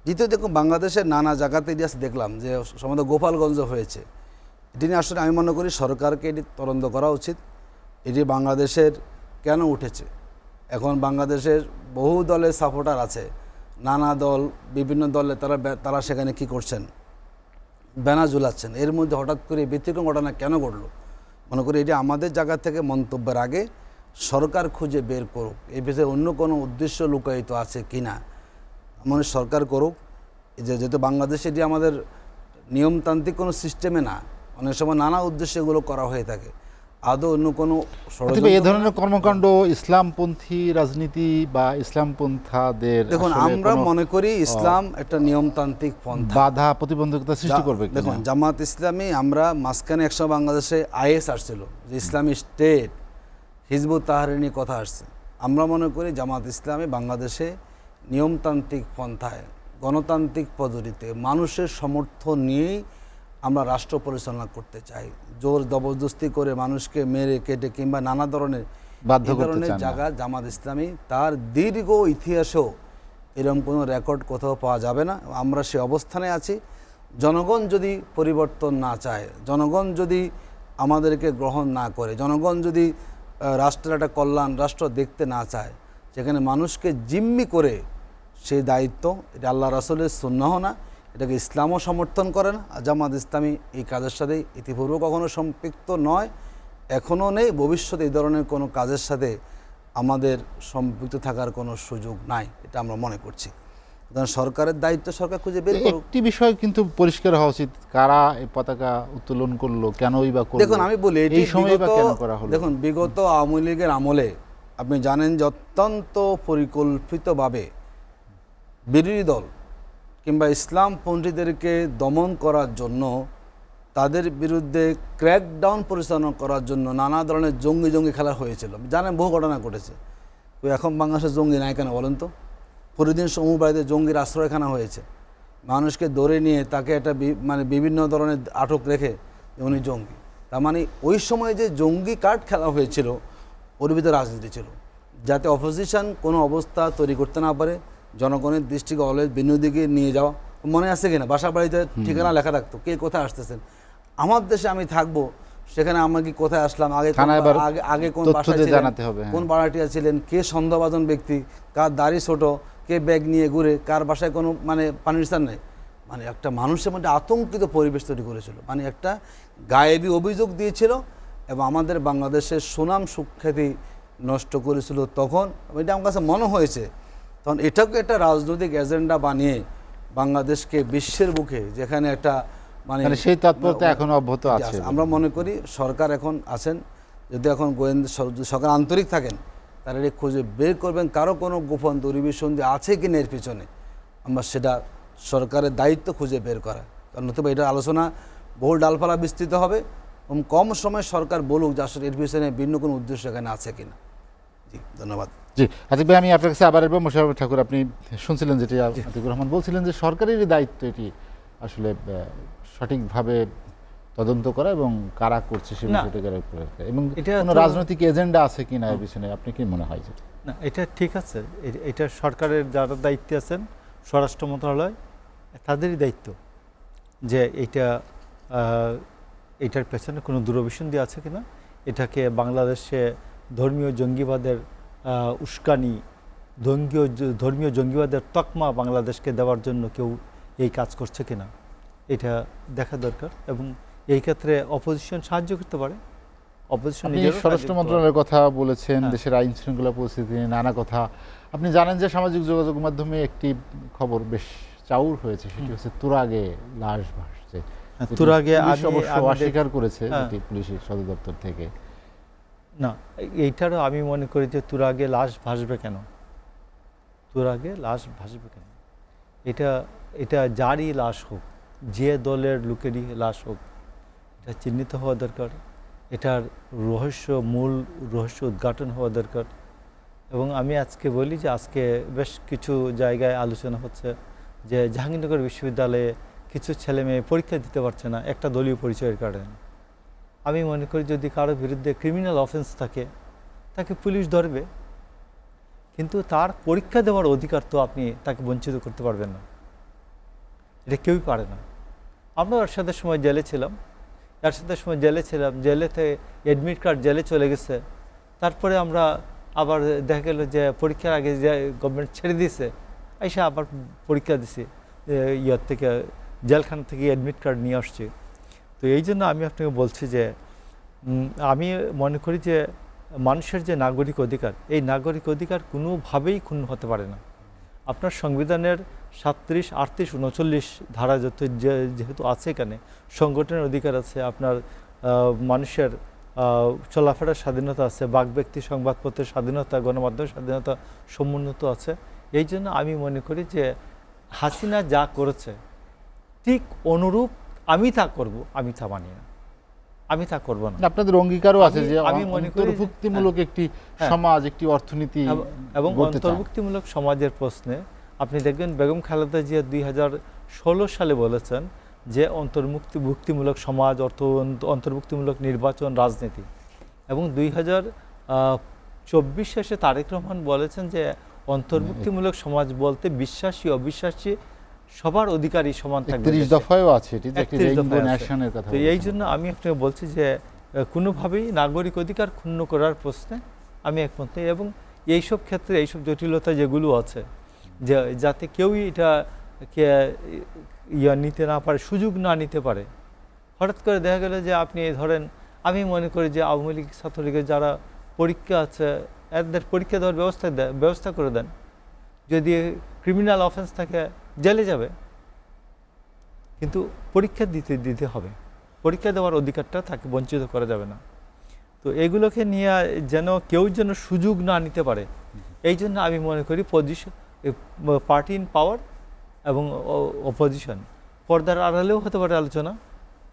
দ্বিতীয় দেখুন, বাংলাদেশের নানা জায়গাতে ইতিহাস দেখলাম যে সম্ভবত গোপালগঞ্জ হয়েছে, এটি নিয়ে আসলে আমি মনে করি সরকারকে এটি তদন্ত করা উচিত। এটি বাংলাদেশের কেন উঠেছে, এখন বাংলাদেশের বহু দলের সাপোর্টার আছে, নানা দল, বিভিন্ন দলে তারা সেখানে কি করছেন, ব্যানার ঝুলাচ্ছেন, এর মধ্যে হঠাৎ করে ব্যতিক্রম ঘটনা কেন ঘটলো, মনে করি এটি আমাদের জায়গা থেকে মন্তব্যের আগে সরকার খুঁজে বের করুক, এই বিষয়ে অন্য কোনো উদ্দেশ্য লুকায়িত আছে কি না, মানে সরকার করুক। যেহেতু বাংলাদেশে এটি আমাদের নিয়মতান্ত্রিক কোনো সিস্টেমে না, অনেক সময় নানা উদ্দেশ্যে এগুলো করা হয়ে থাকে, আদৌ অন্য কোনো এ ধরনের কর্মকাণ্ড ইসলামপন্থী রাজনীতি বা ইসলামপন্থাদের, দেখুন আমরা মনে করি ইসলাম একটা নিয়মতান্ত্রিক পন্থা, বাধা প্রতিবন্ধকতা সৃষ্টি করবে। দেখুন জামাত ইসলামী, আমরা মাঝখানে একসময় বাংলাদেশে আইএস আসছিল, যে ইসলামী স্টেট, হিজবুত তাহরির নিয়ে কথা আসছে। আমরা মনে করি জামাত ইসলামী বাংলাদেশে নিয়মতান্ত্রিক পন্থায়, গণতান্ত্রিক পদ্ধতিতে মানুষের সমর্থন নিয়েই আমরা রাষ্ট্র পরিচালনা করতে চাই। জোর জবরদস্তি করে মানুষকে মেরে কেটে কিংবা নানা ধরনের জায়গা জামাত ইসলামী তার দীর্ঘ ইতিহাসেও এরকম কোনো রেকর্ড কোথাও পাওয়া যাবে না। আমরা সে অবস্থানে আছি। জনগণ যদি পরিবর্তন না চায়, জনগণ যদি আমাদেরকে গ্রহণ না করে, জনগণ যদি রাষ্ট্রের একটা কল্যাণ রাষ্ট্র দেখতে না চায়, সেখানে মানুষকে জিম্মি করে সেই দায়িত্ব, এটা আল্লাহ রাসূলের সুন্নাহ না, এটাকে ইসলামও সমর্থন করে না। জামাত ইসলামী এই কাজের সাথে ইতিপূর্বে কখনো সম্পৃক্ত নয়, এখনও নেই, ভবিষ্যতে এই ধরনের কোনো কাজের সাথে আমাদের সম্পৃক্ত থাকার কোনো সুযোগ নাই, এটা আমরা মনে করছি। সরকারের দায়িত্ব সরকার খুঁজে বের করুক। একটি বিষয় কিন্তু পরিষ্কার হওয়া উচিত, কারা এই পতাকা উত্তোলন করলো, কেনই বা করলো। দেখুন আমি বলি, এই সময় বা কেন করা হলো। দেখুন বিগত আওয়ামী লীগের আমলে আপনি জানেন যে অত্যন্ত পরিকল্পিতভাবে বিরোধী দল কিংবা ইসলামপন্থীদেরকে দমন করার জন্য, তাদের বিরুদ্ধে ক্র্যাকডাউন পরিচালনা করার জন্য নানা ধরনের জঙ্গি খেলা হয়েছিল। জানেন বহু ঘটনা ঘটেছে। তো এখন বাংলাদেশের জঙ্গি নাই কেন বলেন তো? প্রতিদিন সমূহ বাড়িতে জঙ্গির আশ্রয়খানা হয়েছে, মানুষকে ধরে নিয়ে তাকে একটা মানে বিভিন্ন ধরনের আটক রেখে উনি জঙ্গি। তার মানে ওই সময় যে জঙ্গি কার্ড খেলা হয়েছিল, ওর ভিতরে রাজনীতি ছিল, যাতে অপোজিশন কোনো অবস্থা তৈরি করতে না পারে, জনগণের দৃষ্টিকে অলওয়েজ ভিন্ন দিকে নিয়ে যাওয়া। মনে আছে কিনা বাসা বাড়িতে ঠিকানা লেখা থাকতো, কে কোথায় আসতেছেন, আমার দেশে আমি থাকবো, সেখানে আমরা কি কোথায় আসলাম, আগে কোন বাসায় ছিলেন, কোন ভাড়াটিয়া ছিলেন, কে সন্দেহভাজন ব্যক্তি, কার দাড়ি ছোট, কে ব্যাগ নিয়ে ঘুরে, কার বাসায় কোনো মানে পানির স্থান নেই, মানে একটা মানুষের মধ্যে আতঙ্কিত পরিবেশ তৈরি করেছিল, মানে একটা গায়েবী অভিযোগ দিয়েছিল এবং আমাদের বাংলাদেশের সুনাম সুখ্যাতি নষ্ট করেছিল। তখন এটা আমার কাছে মনে হয়েছে, তখন এটাকে একটা রাজনৈতিক এজেন্ডা বানিয়ে বাংলাদেশকে বিশ্বের বুকে, যেখানে একটা মানে সেই তৎপরতা এখন অব্যাহত আছে। আমরা মনে করি সরকার এখন আছেন, যদি এখন গোয়েন্দা সরকার আন্তরিক থাকেন, তারা এটা খুঁজে বের করবেন কারো কোনো গোপন দূরভিসন্ধি আছে কি না এর পিছনে। আমরা সেটা সরকারের দায়িত্ব খুঁজে বের করা, কারণ নতুবা এটা আলোচনা বহু ডালপালা বিস্তৃত হবে। কম সময় সরকার বলুক যে আসলে এর পিছনে ভিন্ন কোনো উদ্দেশ্য এখানে আছে কিনা। জি ধন্যবাদ। জি আতিক ভাই, আমি আপনার কাছে আবার এরপর মোশাররফ ঠাকুর, আপনি শুনছিলেন যেটি আতিকুর রহমান বলছিলেন যে সরকারেরই দায়িত্ব এটি আসলে সঠিকভাবে তদন্ত করা এবং কারা করছে সে বিষয়টাকে, এবং কোনো রাজনৈতিক এজেন্ডা আছে কি না এর পিছনে, আপনি কি মনে হয়? না, এটা ঠিক আছে, এটা সরকারের যারা দায়িত্বে আছেন স্বরাষ্ট্র মন্ত্রণালয়, তাদেরই দায়িত্ব যে এইটার পেছনে কোনো দূরভিসন্ধি আছে কিনা, এটাকে বাংলাদেশে ধর্মীয় জঙ্গিবাদের উস্কানি, ধর্মীয় জঙ্গিবাদের তকমা বাংলাদেশকে দেওয়ার জন্য কেউ এই কাজ করছে কিনা এটা দেখা দরকার। এবং এই ক্ষেত্রে অপোজিশন সাহায্য করতে পারে। অপোজিশন আপনি স্বরাষ্ট্র মন্ত্রণালয়ের কথা বলেছেন, দেশের আইন শৃঙ্খলা পরিস্থিতি নানা কথা। আপনি জানেন যে সামাজিক যোগাযোগ মাধ্যমে একটি খবর বেশ চাউর হয়েছে, সেটি হচ্ছে তুরাগে লাশ ভাসছে। তুরাগে অবশ্য অস্বীকার করেছে পুলিশের সদর দপ্তর থেকে। না, এইটারও আমি মনে করি যে তুরাগে লাশ ভাসবে কেন, তুরাগে লাশ ভাসবে কেন? এটা যারই লাশ হোক, যে দলের লোকেরই লাশ হোক, এটা চিহ্নিত হওয়া দরকার। এটার মূল রহস্য উদ্ঘাটন হওয়া দরকার। এবং আমি আজকে বলি যে আজকে বেশ কিছু জায়গায় আলোচনা হচ্ছে যে জাহাঙ্গীরনগর বিশ্ববিদ্যালয়ে কিছু ছেলে মেয়ে পরীক্ষা দিতে পারছে না একটা দলীয় পরিচয়ের কারণে। আমি মনে করি যদি কারোর বিরুদ্ধে ক্রিমিনাল অফেন্স থাকে তাকে পুলিশ ধরবে, কিন্তু তার পরীক্ষা দেওয়ার অধিকার তো আপনি তাকে বঞ্চিত করতে পারবেন না, এটা কেউই পারে না। আমরা এরশাদের সময় জেলে ছিলাম, জেলেতে অ্যাডমিট কার্ড জেলে চলে গেছে, তারপরে আমরা আবার দেখা গেল যে পরীক্ষার আগে যে গভর্নমেন্ট ছেড়ে দিয়েছে, এসে আবার পরীক্ষা দিছি, ইয়ার থেকে জেলখানা থেকে অ্যাডমিট কার্ড নিয়ে আসছি। তো এই জন্য আমি আপনাকে বলছি যে আমি মনে করি যে মানুষের যে নাগরিক অধিকার, এই নাগরিক অধিকার কোনোভাবেই ক্ষুণ্ণ হতে পারে না। আপনার সংবিধানের 37, 38, 39 ধারা যেহেতু আছে, এখানে সংগঠনের অধিকার আছে, আপনার মানুষের চলাফেরার স্বাধীনতা আছে, বাক ব্যক্তি সংবাদপত্রের স্বাধীনতা, গণমাধ্যমের স্বাধীনতা সমুন্নত আছে। এই জন্য আমি মনে করি যে হাসিনা যা করেছে ঠিক অনুরূপ আমি তা করব, আমি তা মানি না, আমি তা করব না। আপনাদের অঙ্গীকারও আছে যে অন্তর্ভুক্তিমূলক একটি সমাজ, একটি অর্থনীতি এবং অন্তর্ভুক্তিমূলক সমাজের প্রশ্নে আপনি দেখবেন বেগম খালেদা জিয়া 2016 সালে বলেছেন যে অন্তর্ভুক্তিমূলক সমাজ, অন্তর্ভুক্তিমূলক নির্বাচন, রাজনীতি। এবং 2024 শেষে তারেক রহমান বলেছেন যে অন্তর্ভুক্তিমূলক সমাজ বলতে বিশ্বাসী অবিশ্বাসী সবার অধিকারই সমান থাকবে। 30 দফায়ও আছে, এটি একটি রেইনবো ন্যাশনের কথা। তো এই জন্য আমি আপনাকে বলছি যে কোনোভাবেই নাগরিক অধিকার ক্ষুণ্ণ করার প্রশ্নে আমি একমত নেই। এবং এইসব ক্ষেত্রে এইসব জটিলতা যেগুলো আছে, যে যাতে কেউই এটাকে নিতে না পারে, সুযোগ না নিতে পারে। হঠাৎ করে দেখা গেল যে আপনি ধরেন, আমি মনে করি যে আওয়ামী লীগ ছাত্রলীগের যারা পরীক্ষা আছে এদের পরীক্ষা দেওয়ার ব্যবস্থা করে দেন। যদি ক্রিমিনাল অফেন্স থাকে জেলে যাবে, কিন্তু পরীক্ষা দিতে হবে, পরীক্ষা দেওয়ার অধিকারটা তাকে বঞ্চিত করা যাবে না। তো এগুলোকে নিয়ে যেন কেউ যেন সুযোগ না নিতে পারে, এই জন্য আমি মনে করি পার্টি ইন পাওয়ার এবং অপোজিশন পর্দার আড়ালেও হতে পারে আলোচনা,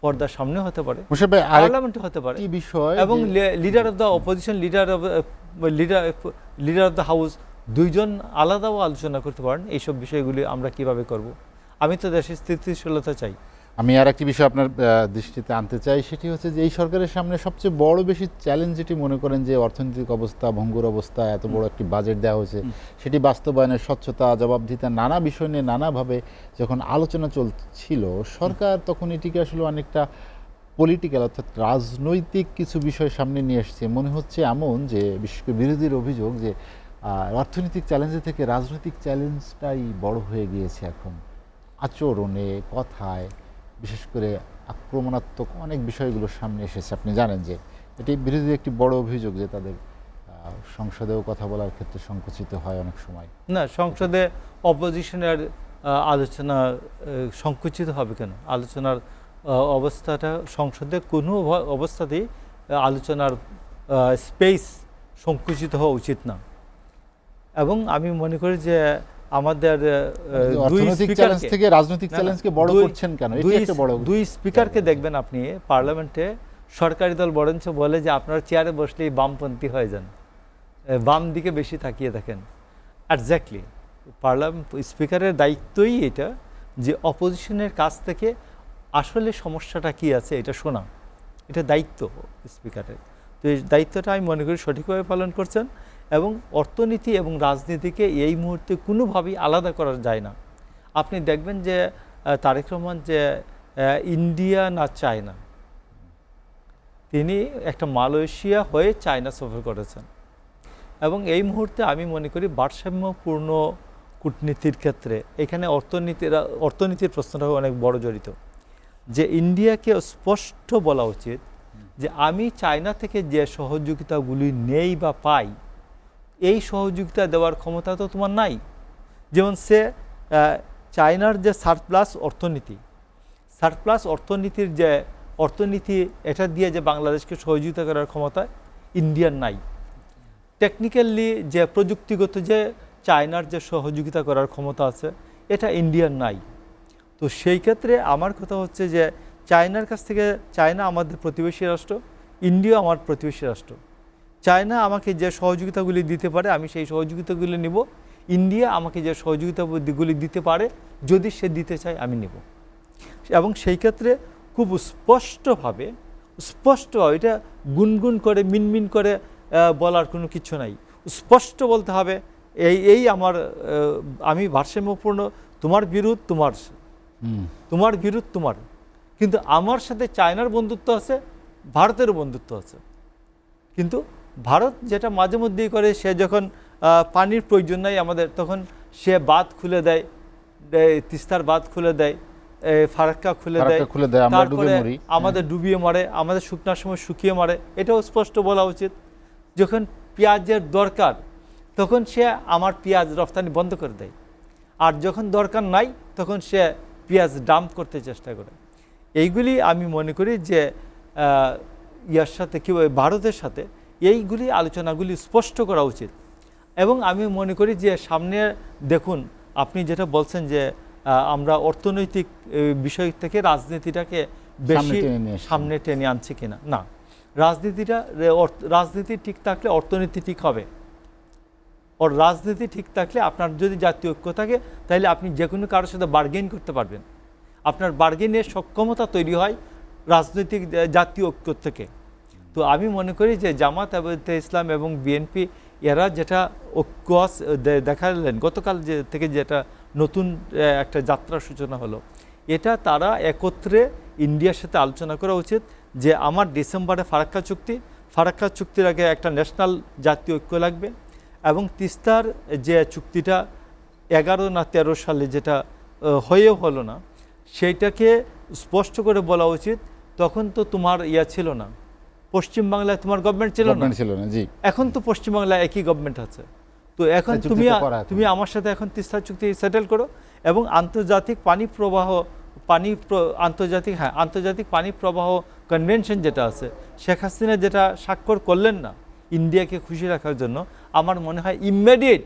পর্দার সামনেও হতে পারে, পার্লামেন্টে হতে পারে, এবং leader of the opposition, leader of the house, দুইজন আলাদাও আলোচনা করতে পারেন এইসব বিষয়গুলি আমরা কিভাবে করব। আমি তো দেশের স্থিতিশীলতা চাই। আমি আর একটি বিষয় আপনার দৃষ্টিতে আনতে চাই, সেটি হচ্ছে যে এই সরকারের সামনে সবচেয়ে বড় বেশি চ্যালেঞ্জ যেটি মনে করেন যে অর্থনৈতিক অবস্থা, ভঙ্গুর অবস্থা, এত বড় একটি বাজেট দেওয়া হয়েছে, সেটি বাস্তবায়নের স্বচ্ছতা, জবাবদিহিতা, নানা বিষয় নিয়ে নানাভাবে যখন আলোচনা চলছিল, সরকার তখন এটিকে আসলে অনেকটা পলিটিক্যাল অর্থাৎ রাজনৈতিক কিছু বিষয় সামনে নিয়ে এসছে। মনে হচ্ছে এমন যে বিশেষ করে বিরোধীর অভিযোগ যে অর্থনৈতিক চ্যালেঞ্জের থেকে রাজনৈতিক চ্যালেঞ্জটাই বড় হয়ে গিয়েছে এখন, আচরণে, কথায়, বিশেষ করে আক্রমণাত্মক অনেক বিষয়গুলো সামনে এসেছে। আপনি জানেন যে এটি বিরোধী একটি বড় অভিযোগ যে তাদের সংসদেও কথা বলার ক্ষেত্রে সংকুচিত হয় অনেক সময়। না, সংসদে অপোজিশনের আলোচনা সংকুচিত হবে কেন? আলোচনার অবস্থাটা সংসদে কোনো অবস্থাতেই আলোচনার স্পেস সংকুচিত হওয়া উচিত না। এবং আমি মনে করি যে আমাদের দুই স্পিকারকে দেখবেন আপনি পার্লামেন্টে, সরকারি দল বরঞ্চ বলে যে আপনারা চেয়ারে বসলেই বামপন্থী হয়ে যান, বাম দিকে বেশি তাকিয়ে থাকেন। এক্স্যাক্টলি পার্লামেন্ট স্পিকারের দায়িত্বই এটা, যে অপোজিশনের কাছ থেকে আসলে সমস্যাটা কি আছে এটা শোনা, এটা দায়িত্ব স্পিকারের। তো এই দায়িত্বটা আমি মনে করি সঠিকভাবে পালন করছেন। এবং অর্থনীতি এবং রাজনীতিকে এই মুহূর্তে কোনোভাবেই আলাদা করা যায় না। আপনি দেখবেন যে তারেক রহমান যে ইন্ডিয়া না চায়না, তিনি একটা মালয়েশিয়া হয়ে চায়না সফর করেছেন। এবং এই মুহূর্তে আমি মনে করি ভারসাম্যপূর্ণ কূটনীতির ক্ষেত্রে এখানে অর্থনীতির প্রশ্নটা অনেক বড় জড়িত, যে ইন্ডিয়াকে স্পষ্ট বলা উচিত যে আমি চায়না থেকে যে সহযোগিতাগুলি নেই বা পাই, এই সহযোগিতা দেওয়ার ক্ষমতা তো তোমার নাই। যেমন চায়নার যে সারপ্লাস অর্থনীতির যে অর্থনীতি, এটা দিয়ে যে বাংলাদেশকে সহযোগিতা করার ক্ষমতা ইন্ডিয়ার নাই। টেকনিক্যালি যে প্রযুক্তিগত যে চায়নার যে সহযোগিতা করার ক্ষমতা আছে, এটা ইন্ডিয়ার নাই। তো সেই ক্ষেত্রে আমার কথা হচ্ছে যে চায়নার কাছ থেকে, চায়না আমাদের প্রতিবেশী রাষ্ট্র, ইন্ডিয়া আমার প্রতিবেশী রাষ্ট্র। চায়না আমাকে যে সহযোগিতাগুলি দিতে পারে আমি সেই সহযোগিতাগুলি নিব, ইন্ডিয়া আমাকে যে সহযোগিতাগুলি দিতে পারে যদি সে দিতে চায় আমি নিব। এবং সেই ক্ষেত্রে খুব স্পষ্টভাবে এটা গুনগুন করে মিনমিন করে বলার কোনো কিছু নাই, স্পষ্ট বলতে হবে এই আমার আমি ভারসাম্যপূর্ণ, তোমার বিরুদ্ধ তোমার বিরুদ্ধ তোমার, কিন্তু আমার সাথে চায়নার বন্ধুত্ব আছে, ভারতেরও বন্ধুত্ব আছে। কিন্তু ভারত যেটা মাঝে মধ্যেই করে, সে যখন পানির প্রয়োজন নাই আমাদের, তখন সে বাঁধ খুলে দেয়, তিস্তার বাঁধ খুলে দেয়, ফারাক্কা খুলে দেয়, তারপরে আমাদের ডুবিয়ে মারে, আমাদের শুকনার সময় শুকিয়ে মারে। এটাও স্পষ্ট বলা উচিত। যখন পেঁয়াজের দরকার তখন সে আমার পেঁয়াজ রফতানি বন্ধ করে দেয়, আর যখন দরকার নাই তখন সে পেঁয়াজ ডাম্প করতে চেষ্টা করে। এইগুলি আমি মনে করি যে ইয়ার সাথে কি ভারতের সাথে এইগুলি আলোচনাগুলি স্পষ্ট করা উচিত। এবং আমি মনে করি যে সামনে দেখুন, আপনি যেটা বলছেন যে আমরা অর্থনৈতিক বিষয় থেকে রাজনীতিটাকে বেশি সামনে টেনে আনছি কিনা, না, রাজনীতি ঠিক থাকলে অর্থনীতি ঠিক হবে। রাজনীতি ঠিক থাকলে আপনার যদি জাতীয় ঐক্য থাকে, তাহলে আপনি যে কোনো কারোর সাথে বার্গেন করতে পারবেন। আপনার বার্গেনের সক্ষমতা তৈরি হয় রাজনৈতিক জাতীয় ঐক্য থেকে। তো আমি মনে করি যে জামাত ইসলাম এবং বিএনপি এরা যেটা ঐক্য দেখালেন গতকাল থেকে, যেটা নতুন একটা যাত্রার সূচনা হলো, এটা তারা একত্রে ইন্ডিয়ার সাথে আলোচনা করা উচিত যে আমার ডিসেম্বরে ফারাক্কা চুক্তির আগে একটা ন্যাশনাল জাতীয় ঐক্য লাগবে। এবং তিস্তার যে চুক্তিটা 11 না 13 সালে যেটা হয়েও হলো না, সেইটাকে স্পষ্ট করে বলা উচিত। তখন তো তোমার ছিল না, পশ্চিমবাংলায় তোমার গভর্নমেন্ট ছিল না, জি। এখন তো পশ্চিমবাংলায় একই গভর্নমেন্ট আছে। তো এখন তুমি আমার সাথে এখন তিস্তা চুক্তি সেটেল করো, এবং আন্তর্জাতিক পানি প্রবাহ কনভেনশন যেটা আছে, শেখ হাসিনা যেটা স্বাক্ষর করলেন না ইন্ডিয়াকে খুশি রাখার জন্য, আমার মনে হয় ইমিডিয়েট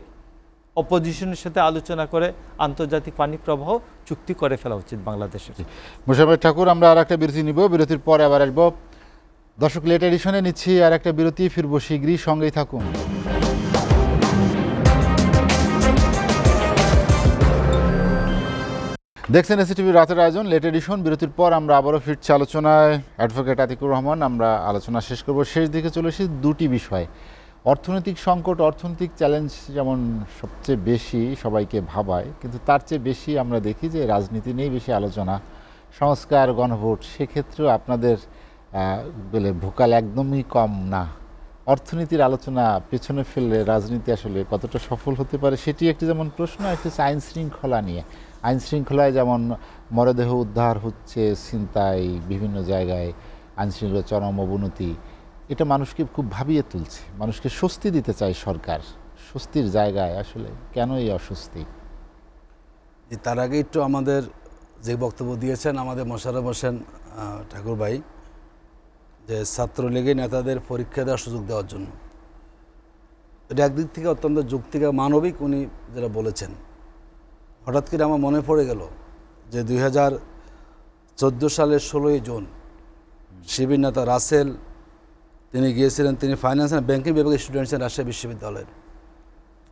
অপোজিশনের সাথে আলোচনা করে আন্তর্জাতিক পানি প্রবাহ চুক্তি করে ফেলা উচিত বাংলাদেশের। মোশাররফ ঠাকুর, আমরা আর একটা বিরতি নিব, বিরতির পরে আবার আসবো। দর্শক, লেট এডিশনে নিচ্ছি আর একটা বিরতি, ফিরবো শীঘ্রই, সঙ্গেই থাকুন। দেখছেন এসিটিভি রাতের আয়োজন লেট এডিশন। বিরতির পর আমরা আবারও ফিরছি আলোচনায়। অ্যাডভোকেট আতিকুর রহমান, আমরা আলোচনা শেষ করব। শেষ দিকে চলে এসেছি দুটি বিষয়, অর্থনৈতিক সংকট, অর্থনৈতিক চ্যালেঞ্জ যেমন সবচেয়ে বেশি সবাইকে ভাবায়, কিন্তু তার চেয়ে বেশি আমরা দেখি যে রাজনীতি নিয়েই বেশি আলোচনা, সংস্কার, গণভোট, সেক্ষেত্রেও আপনাদের বলে ভোকাল একদমই কম না। অর্থনীতির আলোচনা পেছনে ফেললে রাজনীতি আসলে কতটা সফল হতে পারে, সেটি একটি যেমন প্রশ্ন, একটি আইন শৃঙ্খলা নিয়ে। আইন শৃঙ্খলায় যেমন মরদেহ উদ্ধার হচ্ছে, ছিনতাই, বিভিন্ন জায়গায় আইন শৃঙ্খলা চরম অবনতি, এটা মানুষকে খুব ভাবিয়ে তুলছে। মানুষকে স্বস্তি দিতে চায় সরকার, স্বস্তির জায়গায় আসলে কেন এই অস্বস্তি? তার আগে একটু আমাদের যে বক্তব্য দিয়েছেন আমাদের মোশাররফ হোসেন ঠাকুর ভাই, যে ছাত্রলীগের নেতাদের পরীক্ষা দেওয়ার সুযোগ দেওয়ার জন্য, এটা একদিক থেকে অত্যন্ত যুক্তিকা মানবিক উনি যেটা বলেছেন। হঠাৎ করে আমার মনে পড়ে গেল যে 2014 সালের 16ই জুন শিবির নেতা রাসেল, তিনি গিয়েছিলেন, তিনি ফাইন্যান্স অ্যান্ড ব্যাংকিং বিভাগের স্টুডেন্ট ছিলেন রাজশাহী বিশ্ববিদ্যালয়ের।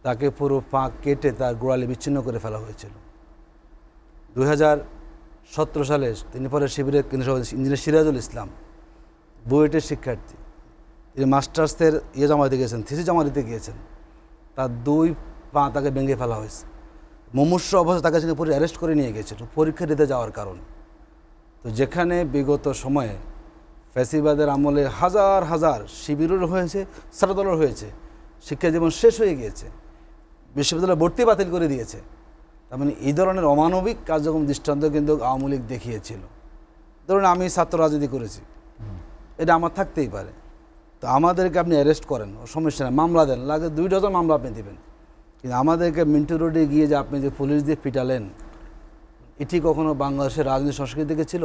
তাকে পুরো পা কেটে তার গোড়ালি বিচ্ছিন্ন করে ফেলা হয়েছিল। 2017 সালে তিনি পরে শিবিরের কেন্দ্র সভাপতি ইঞ্জিনিয়ার সিরাজুল ইসলাম, বুয়েটের শিক্ষার্থী, তিনি মাস্টার্সের জমা দিতে গিয়েছেন, থিসিস জমা দিতে গিয়েছেন, তার 2 পা তাকে ভেঙে ফেলা হয়েছে। মুমূর্ষু অবস্থা তাকে সেখানে অ্যারেস্ট করে নিয়ে গেছিল পরীক্ষা দিতে যাওয়ার কারণে। তো যেখানে বিগত সময়ে ফ্যাসিবাদের আমলে হাজার হাজার শিবিরের হয়েছে, ছাত্রদলের হয়েছে, শিক্ষা জীবন শেষ হয়ে গিয়েছে, বিশ্ববিদ্যালয়ে ভর্তি বাতিল করে দিয়েছে। তার মানে এই ধরনের অমানবিক কার্যক্রম দৃষ্টান্ত কিন্তু আওয়ামী লীগ দেখিয়েছিল। ধরুন আমি ছাত্র রাজনীতি করেছি, এটা আমার থাকতেই পারে, তো আমাদেরকে আপনি অ্যারেস্ট করেন, সমস্যা নেই, মামলা দেন, লাগে 2 ডজন মামলা আপনি দেবেন, কিন্তু আমাদেরকে মিন্টু রোডে গিয়ে যে আপনি যে পুলিশ দিয়ে পিটালেন, এটি কখনো বাংলাদেশের রাজনীতি সংস্কৃতি থেকে ছিল?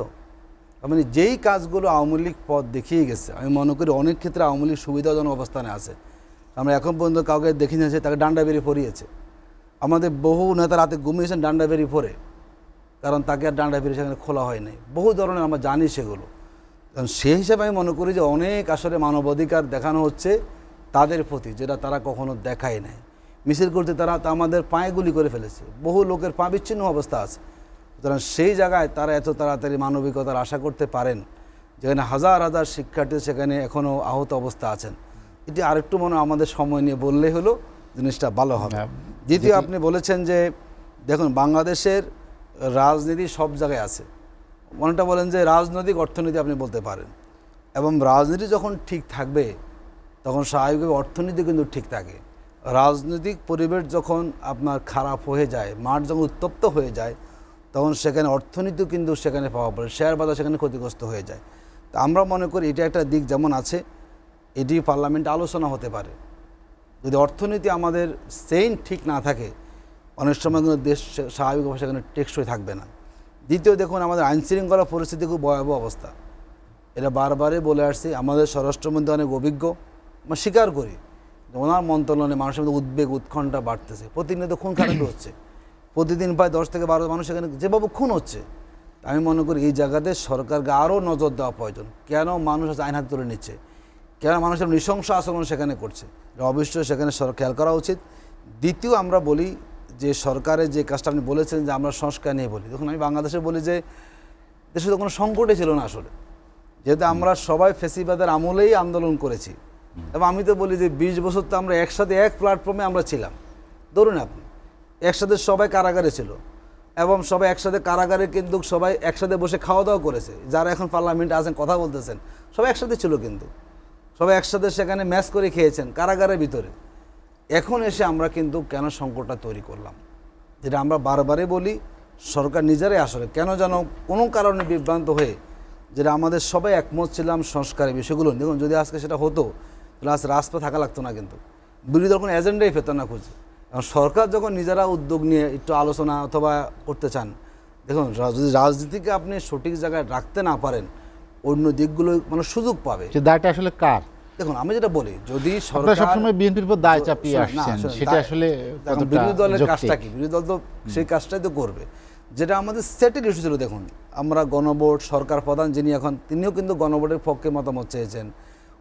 মানে যেই কাজগুলো আওয়ামী লীগ পথ দেখিয়ে গেছে, আমি মনে করি অনেক ক্ষেত্রে আওয়ামী লীগ সুবিধাজনক অবস্থানে আছে। আমরা এখন পর্যন্ত কাউকে দেখি না যে তাকে ডান্ডা বেরিয়ে পড়িয়েছে। আমাদের বহু নেতা রাতে ঘুমিয়েছেন ডান্ডা বেরিয়ে পড়ে, কারণ তাকে আর ডান্ডা বেরিয়ে সেখানে খোলা হয় নাই। বহু ধরনের আমরা জানি সেগুলো। কারণ সেই হিসাবে আমি মনে করি যে অনেক আসলে মানবাধিকার দেখানো হচ্ছে তাদের প্রতি, যেটা তারা কখনো দেখায় নাই। মিছিল করতে তারা আমাদের পায়ে গুলি করে ফেলেছে, বহু লোকের পা বিচ্ছিন্ন অবস্থা আছে। সুতরাং সেই জায়গায় তারা এত তাড়াতাড়ি মানবিকতার আশা করতে পারেন, যেখানে হাজার হাজার শিক্ষার্থী সেখানে এখনও আহত অবস্থা আছেন। এটি আরেকটু মনে আমাদের সময় নিয়ে বললেই হলো জিনিসটা ভালো হবে। দ্বিতীয়, আপনি বলেছেন যে দেখুন বাংলাদেশের রাজনীতি সব জায়গায় আছে। মনেটা বলেন যে রাজনৈতিক অর্থনীতি আপনি বলতে পারেন, এবং রাজনীতি যখন ঠিক থাকবে তখন স্বাভাবিকভাবে অর্থনীতি কিন্তু ঠিক থাকে। রাজনৈতিক পরিবেশ যখন আপনার খারাপ হয়ে যায়, মাঠ যখন উত্তপ্ত হয়ে যায়, তখন সেখানে অর্থনীতিও কিন্তু সেখানে পাওয়া পড়ে, শেয়ার বাজার সেখানে ক্ষতিগ্রস্ত হয়ে যায়। তো আমরা মনে করি এটা একটা দিক যেমন আছে, এটি পার্লামেন্টে আলোচনা হতে পারে। যদি অর্থনীতি আমাদের সেইন ঠিক না থাকে, অনেক সময় কিন্তু দেশ স্বাভাবিকভাবে সেখানে টেকসই থাকবে না। দ্বিতীয়, দেখুন আমাদের আইনশৃঙ্খলা পরিস্থিতি খুব ভয়াবহ অবস্থা, এটা বারবারই বলে আসছি। আমাদের স্বরাষ্ট্রমন্ত্রী অনেক অভিজ্ঞ, আমরা স্বীকার করি, ওনার মন্ত্রণালয়ে মানুষের মধ্যে উদ্বেগ উৎকণ্ঠা বাড়তেছে, প্রতিনিয়ত খুন খারাপি হচ্ছে, প্রতিদিন প্রায় 10 থেকে 12 মানুষ এখানে যেভাবে খুন হচ্ছে। আমি মনে করি এই জায়গাতে সরকারকে আরও নজর দেওয়া প্রয়োজন। কেন মানুষ আইন হাতে তুলে নিচ্ছে, কেন মানুষের নৃশংস আচরণ সেখানে করছে, অবশ্যই সেখানে খেয়াল করা উচিত। দ্বিতীয়, আমরা বলি যে সরকারের যে কাজটা আপনি বলেছেন যে আমরা সংস্কার নিয়ে বলি, দেখুন আমি বাংলাদেশে বলি যে দেশে তো কোনো সংকটই ছিল না আসলে, যেহেতু আমরা সবাই ফ্যাসিবাদের আমলেই আন্দোলন করেছি। এবং আমি তো বলি যে 20 বছর তো আমরা একসাথে এক প্ল্যাটফর্মে আমরা ছিলাম। ধরুন আপনি একসাথে সবাই কারাগারে ছিল, এবং সবাই একসাথে কারাগারে কিন্তু সবাই একসাথে বসে খাওয়া দাওয়া করেছে। যারা এখন পার্লামেন্টে আছেন কথা বলতেছেন, সবাই একসাথে ছিল, কিন্তু সবাই একসাথে সেখানে ম্যাচ করে খেয়েছেন কারাগারের ভিতরে। এখন এসে আমরা কিন্তু কেন সংকটটা তৈরি করলাম, যেটা আমরা বারবারই বলি, সরকার নিজেরাই আসলে কেন যেন কোনো কারণে বিভ্রান্ত হয়ে, যেটা আমাদের সবাই একমত ছিলাম সংস্কারের বিষয়গুলো। দেখুন যদি আজকে সেটা হতো তাহলে আজ রাস্তায় থাকা লাগতো না, কিন্তু বিরোধী দল কোনো এজেন্ডাই পেত না খুঁজে। কারণ সরকার যখন নিজেরা উদ্যোগ নিয়ে একটু আলোচনা অথবা করতে চান, দেখুন যদি রাজনীতিকে আপনি সঠিক জায়গায় রাখতে না পারেন, অন্য দিকগুলো মানে সুযোগ পাবে। দায়টা আসলে কার? দেখুন আমি যেটা বলি, যদি সরকার সবসময় বিএনপির উপর দায় চাপিয়ে আসছেন, সেটা আসলে বিরোধী দলের কাজটা কি, বিরোধী দল তো সেই কাজটাই তো করবে, যেটা আমাদের সেটেল ইস্যু ছিল। দেখুন আমরা গণভোট, সরকার প্রধান যিনি এখন, তিনিও কিন্তু গণভোটের পক্ষে মতামত চেয়েছেন।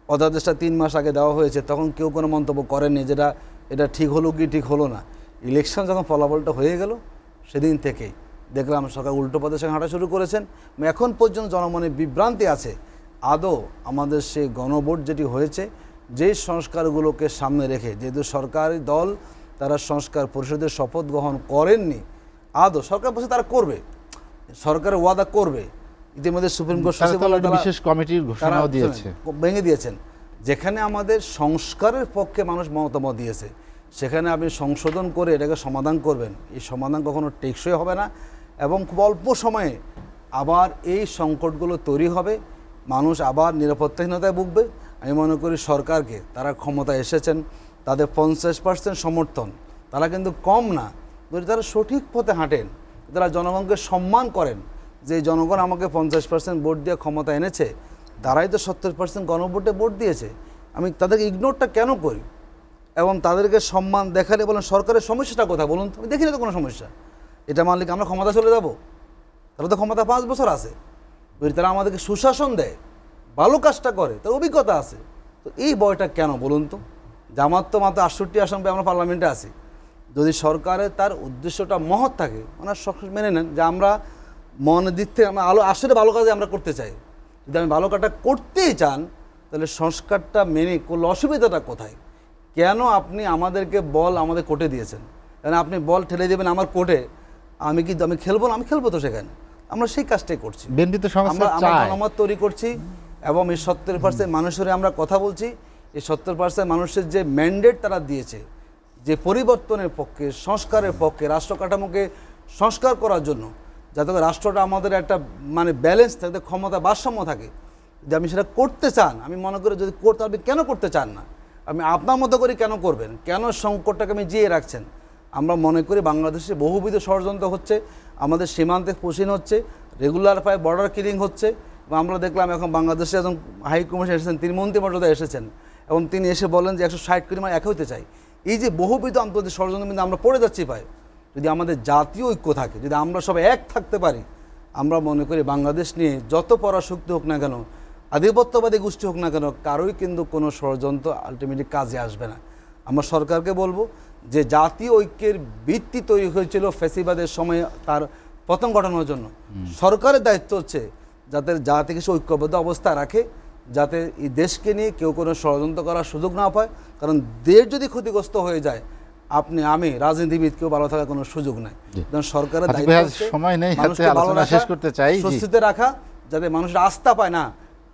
অধ্যাদেশটা 3 মাস আগে দেওয়া হয়েছে, তখন কেউ কোনো মন্তব্য করেননি যেটা এটা ঠিক হলো কি ঠিক হলো না। ইলেকশন যখন ফলাফলটা হয়ে গেল, সেদিন থেকেই দেখলাম সরকার উল্টো পথে সঙ্গে হাঁটা শুরু করেছেন। এখন পর্যন্ত জনমনে বিভ্রান্তি আছে, আদৌ আমাদের সেই গণভোট যেটি হয়েছে, যেই সংস্কারগুলোকে সামনে রেখে, যেহেতু সরকারি দল তারা সংস্কার পরিষদের শপথ গ্রহণ করেননি, আদৌ সরকার বসে তারা করবে, সরকারের ওয়াদা করবে। ইতিমধ্যে সুপ্রিম কোর্ট বিশেষ কমিটির ঘোষণাও দিয়েছে, ভেঙে দিয়েছেন। যেখানে আমাদের সংস্কারের পক্ষে মানুষ মতামত দিয়েছে, সেখানে আপনি সংশোধন করে এটাকে সমাধান করবেন, এই সমাধান কখনো টেকসই হবে না, এবং খুব অল্প সময়ে আবার এই সংকটগুলো তৈরি হবে, মানুষ আবার নিরাপত্তাহীনতায় ভুগবে। আমি মনে করি সরকারকে, তারা ক্ষমতায় এসেছেন, তাদের 50% সমর্থন, তারা কিন্তু কম না। যদি তারা সঠিক পথে হাঁটেন, তারা জনগণকে সম্মান করেন, যে জনগণ আমাকে 50% ভোট দিয়ে ক্ষমতা এনেছে, তারাই তো 70% গণভোটে ভোট দিয়েছে, আমি তাদেরকে ইগনোরটা কেন করি? এবং তাদেরকে সম্মান দেখালে বলেন সরকারের সমস্যাটা কোথায় বলুন তো? আমি দেখি না তো কোনো সমস্যা। এটা মানলে আমরা ক্ষমতা চলে যাব? তারা তো ক্ষমতা 5 বছর আছে, যদি তারা আমাদেরকে সুশাসন দেয়, ভালো কাজটা করে, তার অভিজ্ঞতা আছে, তো এই বয়টা কেন বলুন তো? জামাত তো মাত্র 68 আসন পেয়ে আমরা পার্লামেন্টে আছি। যদি সরকারের তার উদ্দেশ্যটা মহৎ থাকে, ওনার সব মেনে নেন যে আমরা মনের দিক থেকে আমরা আসলে ভালো কাজে আমরা করতে চাই, যদি আমি ভালো কাজটা করতেই চান, তাহলে সংস্কারটা মেনে করলে অসুবিধাটা কোথায়? কেন আপনি আমাদেরকে আমাদের কোর্টে দিয়েছেন, কারণ আপনি বল ঠেলে দেবেন আমার কোর্টে, আমি খেলবো না, আমি খেলবো তো সেখানে। আমরা সেই কাজটাই করছি। বিএনপি তো সংস্কার আমরা চায়। জনমত তৈরি করছি এবং এই 70% মানুষের আমরা কথা বলছি। এই 70% মানুষের যে ম্যান্ডেট তারা দিয়েছে, যে পরিবর্তনের পক্ষে, সংস্কারের পক্ষে, রাষ্ট্র কাঠামোকে সংস্কার করার জন্য, যাতে করে রাষ্ট্রটা আমাদের একটা মানে ব্যালেন্স থাকে, ক্ষমতা ভারসাম্য থাকে, যে আমি সেটা করতে চান, আমি মনে করি যদি করতে, আপনি কেন করতে চান না, আপনি আপনার মতো করে কেন করবেন, কেন সংকটটাকে আমি জিয়ে রাখছেন? আমরা মনে করি বাংলাদেশে বহুবিধ ষড়যন্ত্র হচ্ছে, আমাদের সীমান্তে পুশিন হচ্ছে, রেগুলার প্রায় বর্ডার কিলিং হচ্ছে। এবং আমরা দেখলাম এখন বাংলাদেশে একজন হাই কমিশন এসেছেন, তিনি মন্ত্রী মর্যাদায় এসেছেন এবং তিনি এসে বলেন যে 160 কোটি মানে এক হইতে চাই। এই যে বহুবিধ আন্তর্জাতিক ষড়যন্ত্র কিন্তু আমরা পড়ে যাচ্ছি পাই। যদি আমাদের জাতীয় ঐক্য থাকে, যদি আমরা সবাই এক থাকতে পারি, আমরা মনে করি বাংলাদেশ নিয়ে যত পরাশক্তি হোক না কেন, আধিপত্যবাদী গোষ্ঠী হোক না কেন, কারোই কিন্তু কোনো ষড়যন্ত্র আলটিমেটলি কাজে আসবে না। আমরা সরকারকে বলবো যে জাতীয় ঐক্যের ভিত্তি তৈরি হয়েছিল ফ্যাসিবাদের সময় তার পতন ঘটানোর জন্য। সরকারের দায়িত্ব হচ্ছে যাতে জাতিকে সে ঐক্যবদ্ধ অবস্থা রাখে, যাতে এই দেশকে নিয়ে কেউ কোনো ষড়যন্ত্র করার সুযোগ না পায়। কারণ দেশ যদি ক্ষতিগ্রস্ত হয়ে যায়, আপনি আমি রাজনীতিবিদ কেউ ভালো থাকার কোনো সুযোগ নাই। সরকারের দায়িত্ব হচ্ছে সময় নেই, মানুষকে ভালো আলোচনা রাখা, শেষ করতে চাই, স্বস্তিতে রাখা, যাতে মানুষের আস্থা পায় না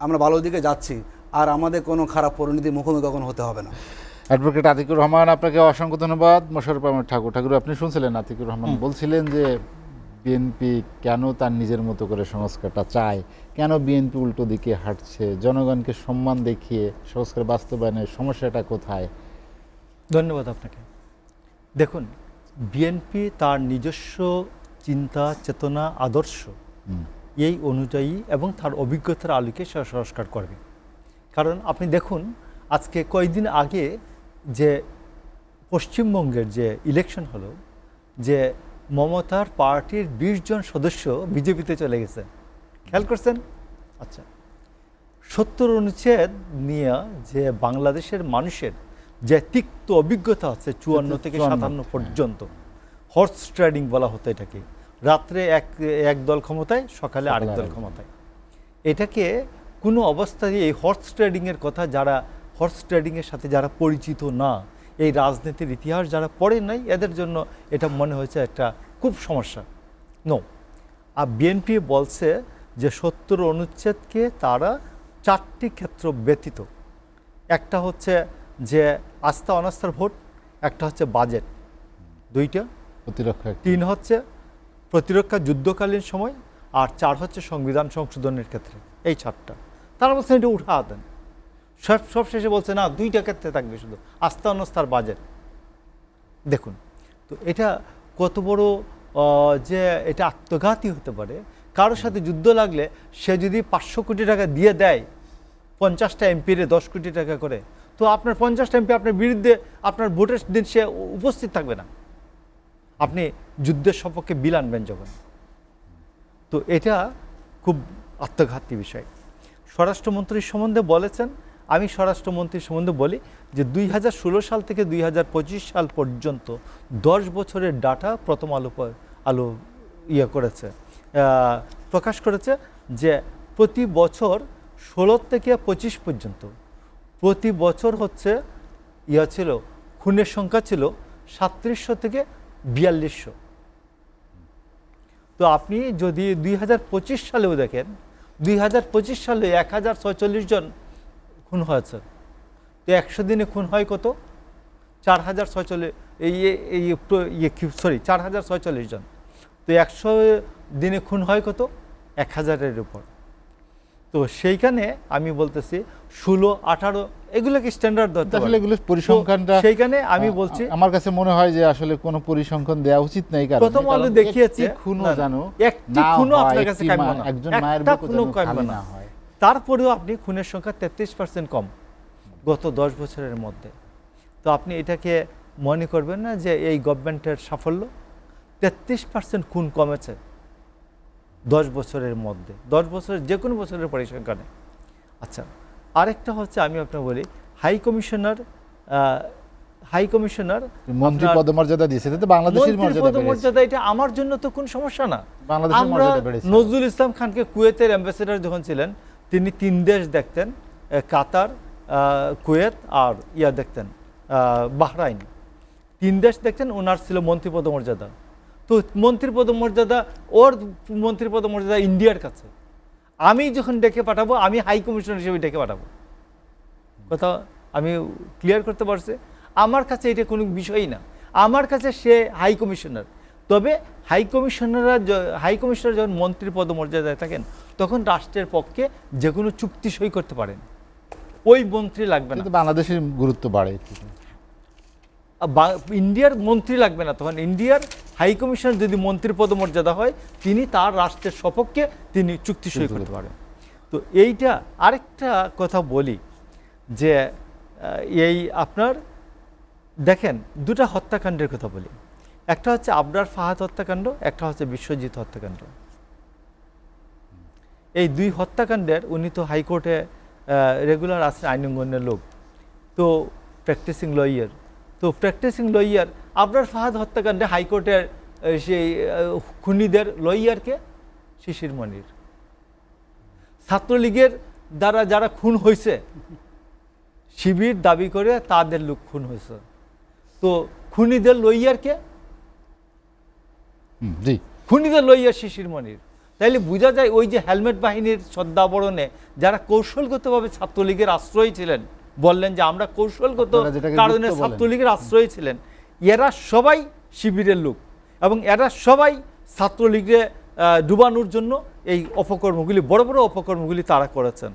আমরা ভালো দিকে যাচ্ছি আর আমাদের কোনো খারাপ পরিণতির মুখোমুখি কখনো হতে হবে না। অ্যাডভোকেট আতিকুর রহমান, আপনাকে অসংখ্য ধন্যবাদ। মোশাররফ আহমদ ঠাকুর, আপনি শুনছিলেন আতিকুর রহমান বলছিলেন যে বিএনপি কেন তার নিজের মতো করে সংস্কারটা চায়, কেন বিএনপি উল্টো দিকে হাঁটছে, জনগণকে সম্মান দেখিয়ে সংস্কার বাস্তবায়নের সমস্যাটা কোথায়। ধন্যবাদ আপনাকে। দেখুন, বিএনপি তার নিজস্ব চিন্তা, চেতনা, আদর্শ এই অনুযায়ী এবং তার অভিজ্ঞতার আলোকে সে সংস্কার করবে। কারণ আপনি দেখুন, আজকে কয়েকদিন আগে যে পশ্চিমবঙ্গের যে ইলেকশন হলো, যে মমতার পার্টির 20 জন সদস্য বিজেপিতে চলে গেছে, খেয়াল করছেন? আচ্ছা, 70 অনুচ্ছেদ নিয়ে যে বাংলাদেশের মানুষের যে তিক্ত অভিজ্ঞতা আছে 54 থেকে 57 পর্যন্ত, হর্স ট্রেডিং বলা হতো এটাকে, রাত্রে এক দল ক্ষমতায়, সকালে আরেক দল ক্ষমতায়। এটাকে কোনো অবস্থায় এই হর্স ট্রেডিংয়ের কথা, যারা হর্স ট্রেডিংয়ের সাথে যারা পরিচিত না, এই রাজনীতির ইতিহাস যারা পড়ে নাই, এদের জন্য এটা মনে হয়েছে একটা খুব সমস্যা। নো, আর বিএনপি বলছে যে 70 অনুচ্ছেদকে তারা 4টি ক্ষেত্র ব্যতীত, একটা হচ্ছে যে আস্থা অনাস্থার ভোট, একটা হচ্ছে বাজেট, 2টা, প্রতিরক্ষা, 3 হচ্ছে প্রতিরক্ষা যুদ্ধকালীন সময়, আর 4 হচ্ছে সংবিধান সংশোধনের ক্ষেত্রে। এই 4টা তারা বলছেন এটা উঠা দেন। সব শেষে বলছে না, 2টা ক্ষেত্রে থাকবে শুধু, আস্থা অনাস্থার বাজেট। দেখুন তো এটা কত বড় যে এটা আত্মঘাতী হতে পারে। কারোর সাথে যুদ্ধ লাগলে সে যদি 500 কোটি টাকা দিয়ে দেয় 50টা এমপিরে 10 কোটি টাকা করে, তো আপনার 50টা এমপি আপনার বিরুদ্ধে আপনার ভোটের দিন সে উপস্থিত থাকবে না, আপনি যুদ্ধের সপক্ষে বিল আনবেন যখন। তো এটা খুব আত্মঘাতী বিষয়। স্বরাষ্ট্রমন্ত্রীর সম্বন্ধে বলেছেন, আমি স্বরাষ্ট্রমন্ত্রীর সম্বন্ধে বলি যে 2016 সাল থেকে 2025 সাল পর্যন্ত 10 বছরের ডাটা প্রথম আলো করেছে, প্রকাশ করেছে যে প্রতি বছর 16 থেকে 25 পর্যন্ত প্রতি বছর হচ্ছে ছিল খুনের সংখ্যা ছিল 3700 থেকে 4200। তো আপনি যদি 2025 সালেও দেখেন, 2025 সালে 1046 জন খুন হয়েছে। তো 100 দিনে খুন হয় কত? 4046 জন। তো 100 দিনে খুন হয় কত? 1000-এর উপর। তো সেইখানে আমি বলতেছি 16, 18 এগুলোকে স্ট্যান্ডার্ড ধরতে হবে। আসলে এগুলো পরিসংখ্যানটা সেইখানে আমি বলছি, আমার কাছে মনে হয় যে আসলে কোনো পরিসংখ্যান দেওয়া উচিত নাই। কারণ প্রথম আলো দেখিয়েছে খুনও জানো একটি খুনও আপনার কাছে কাম্য না, একজন মায়ের একটা বুকও খুনও যেন কাম্য খালি না না হয়। তারপরেও আপনি খুনের সংখ্যা 33% কম গত 10 বছরের মধ্যে। তো আপনি এটাকে মনে করবেন না যে এই গভর্নমেন্টের সাফল্য? 33% খুন কমেছে 10 বছরের মধ্যে, 10 বছরের যে কোনো বছরের পরিসংখ্যানে। আচ্ছা, আরেকটা হচ্ছে আমি আপনাকে বলি, হাই কমিশনার মন্ত্রী পদমর্যাদা দিয়েছে, তো বাংলাদেশের পদমর্যাদা, এটা আমার জন্য তো কোনো সমস্যা না। বাংলাদেশের মর্যাদা বেড়েছে। নজরুল ইসলাম খানকে কুয়েতের অ্যাম্বাসেডর যখন ছিলেন, তিনি 3 দেশ দেখতেন, কাতার, কুয়েত আর দেখতেন বাহরাইন। 3 দেশ দেখছেন ওনার ছিল মন্ত্রী পদমর্যাদা, তো মন্ত্রী পদমর্যাদা, ওর মন্ত্রী পদমর্যাদা ইন্ডিয়ার কাছে। আমি যখন ডেকে পাঠাবো, আমি হাই কমিশনার হিসেবে ডেকে পাঠাবো। কথা আমি ক্লিয়ার করতে পারছি? আমার কাছে এটা কোনো বিষয়ই না, আমার কাছে সে হাই কমিশনার। তবে হাই কমিশনার যখন মন্ত্রী পদমর্যাদায় থাকেন, তখন রাষ্ট্রের পক্ষে যে কোনো চুক্তি সই করতে পারেন, ওই মন্ত্রী লাগবে না। কিন্তু বাংলাদেশের গুরুত্ব বাড়ে একটু। ইন্ডিয়ার মন্ত্রী লাগবে না, তখন ইন্ডিয়ার হাই কমিশনার যদি মন্ত্রীর পদমর্যাদা হয়, তিনি তার রাষ্ট্রের সপক্ষে তিনি চুক্তি সই করতে পারেন। তো এইটা আরেকটা কথা বলি যে এই আপনার দেখেন দুটা হত্যাকাণ্ডের কথা বলি, একটা হচ্ছে আবরার ফাহাদ হত্যাকাণ্ড, একটা হচ্ছে বিশ্বজিৎ হত্যাকাণ্ড। এই দুই হত্যাকাণ্ডের উনি তো হাইকোর্টে রেগুলার আছেন, আইনজ্ঞের লোক, তো প্র্যাকটিসিং লয়ার। তো প্র্যাকটিসিং লয়ার আবরার ফাহাদ হত্যাকাণ্ডে হাইকোর্টের সেই খুনিদের লয়ারকে শিশির মনির। ছাত্রলীগের দ্বারা যারা খুন হয়েছে, শিবির দাবি করে তাদের লোক খুন হয়েছে, তো খুনিদের লয়ারকে, জি, খুনিদের লইয়ার শিশির মনির। তাইলে বোঝা যায় ওই যে হেলমেট বাহিনীর শ্রদ্ধাবরণে যারা কৌশলগতভাবে ছাত্রলীগের আশ্রয় ছিলেন, বললেন যে আমরা কৌশলগত কারণে ছাত্রলীগের আশ্রয় ছিলেন, এরা সবাই শিবিরের লোক এবং এরা সবাই ছাত্রলীগে ডুবানোর জন্য এই অপকর্মগুলি, বড় বড় অপকর্মগুলি তারা করেছেন।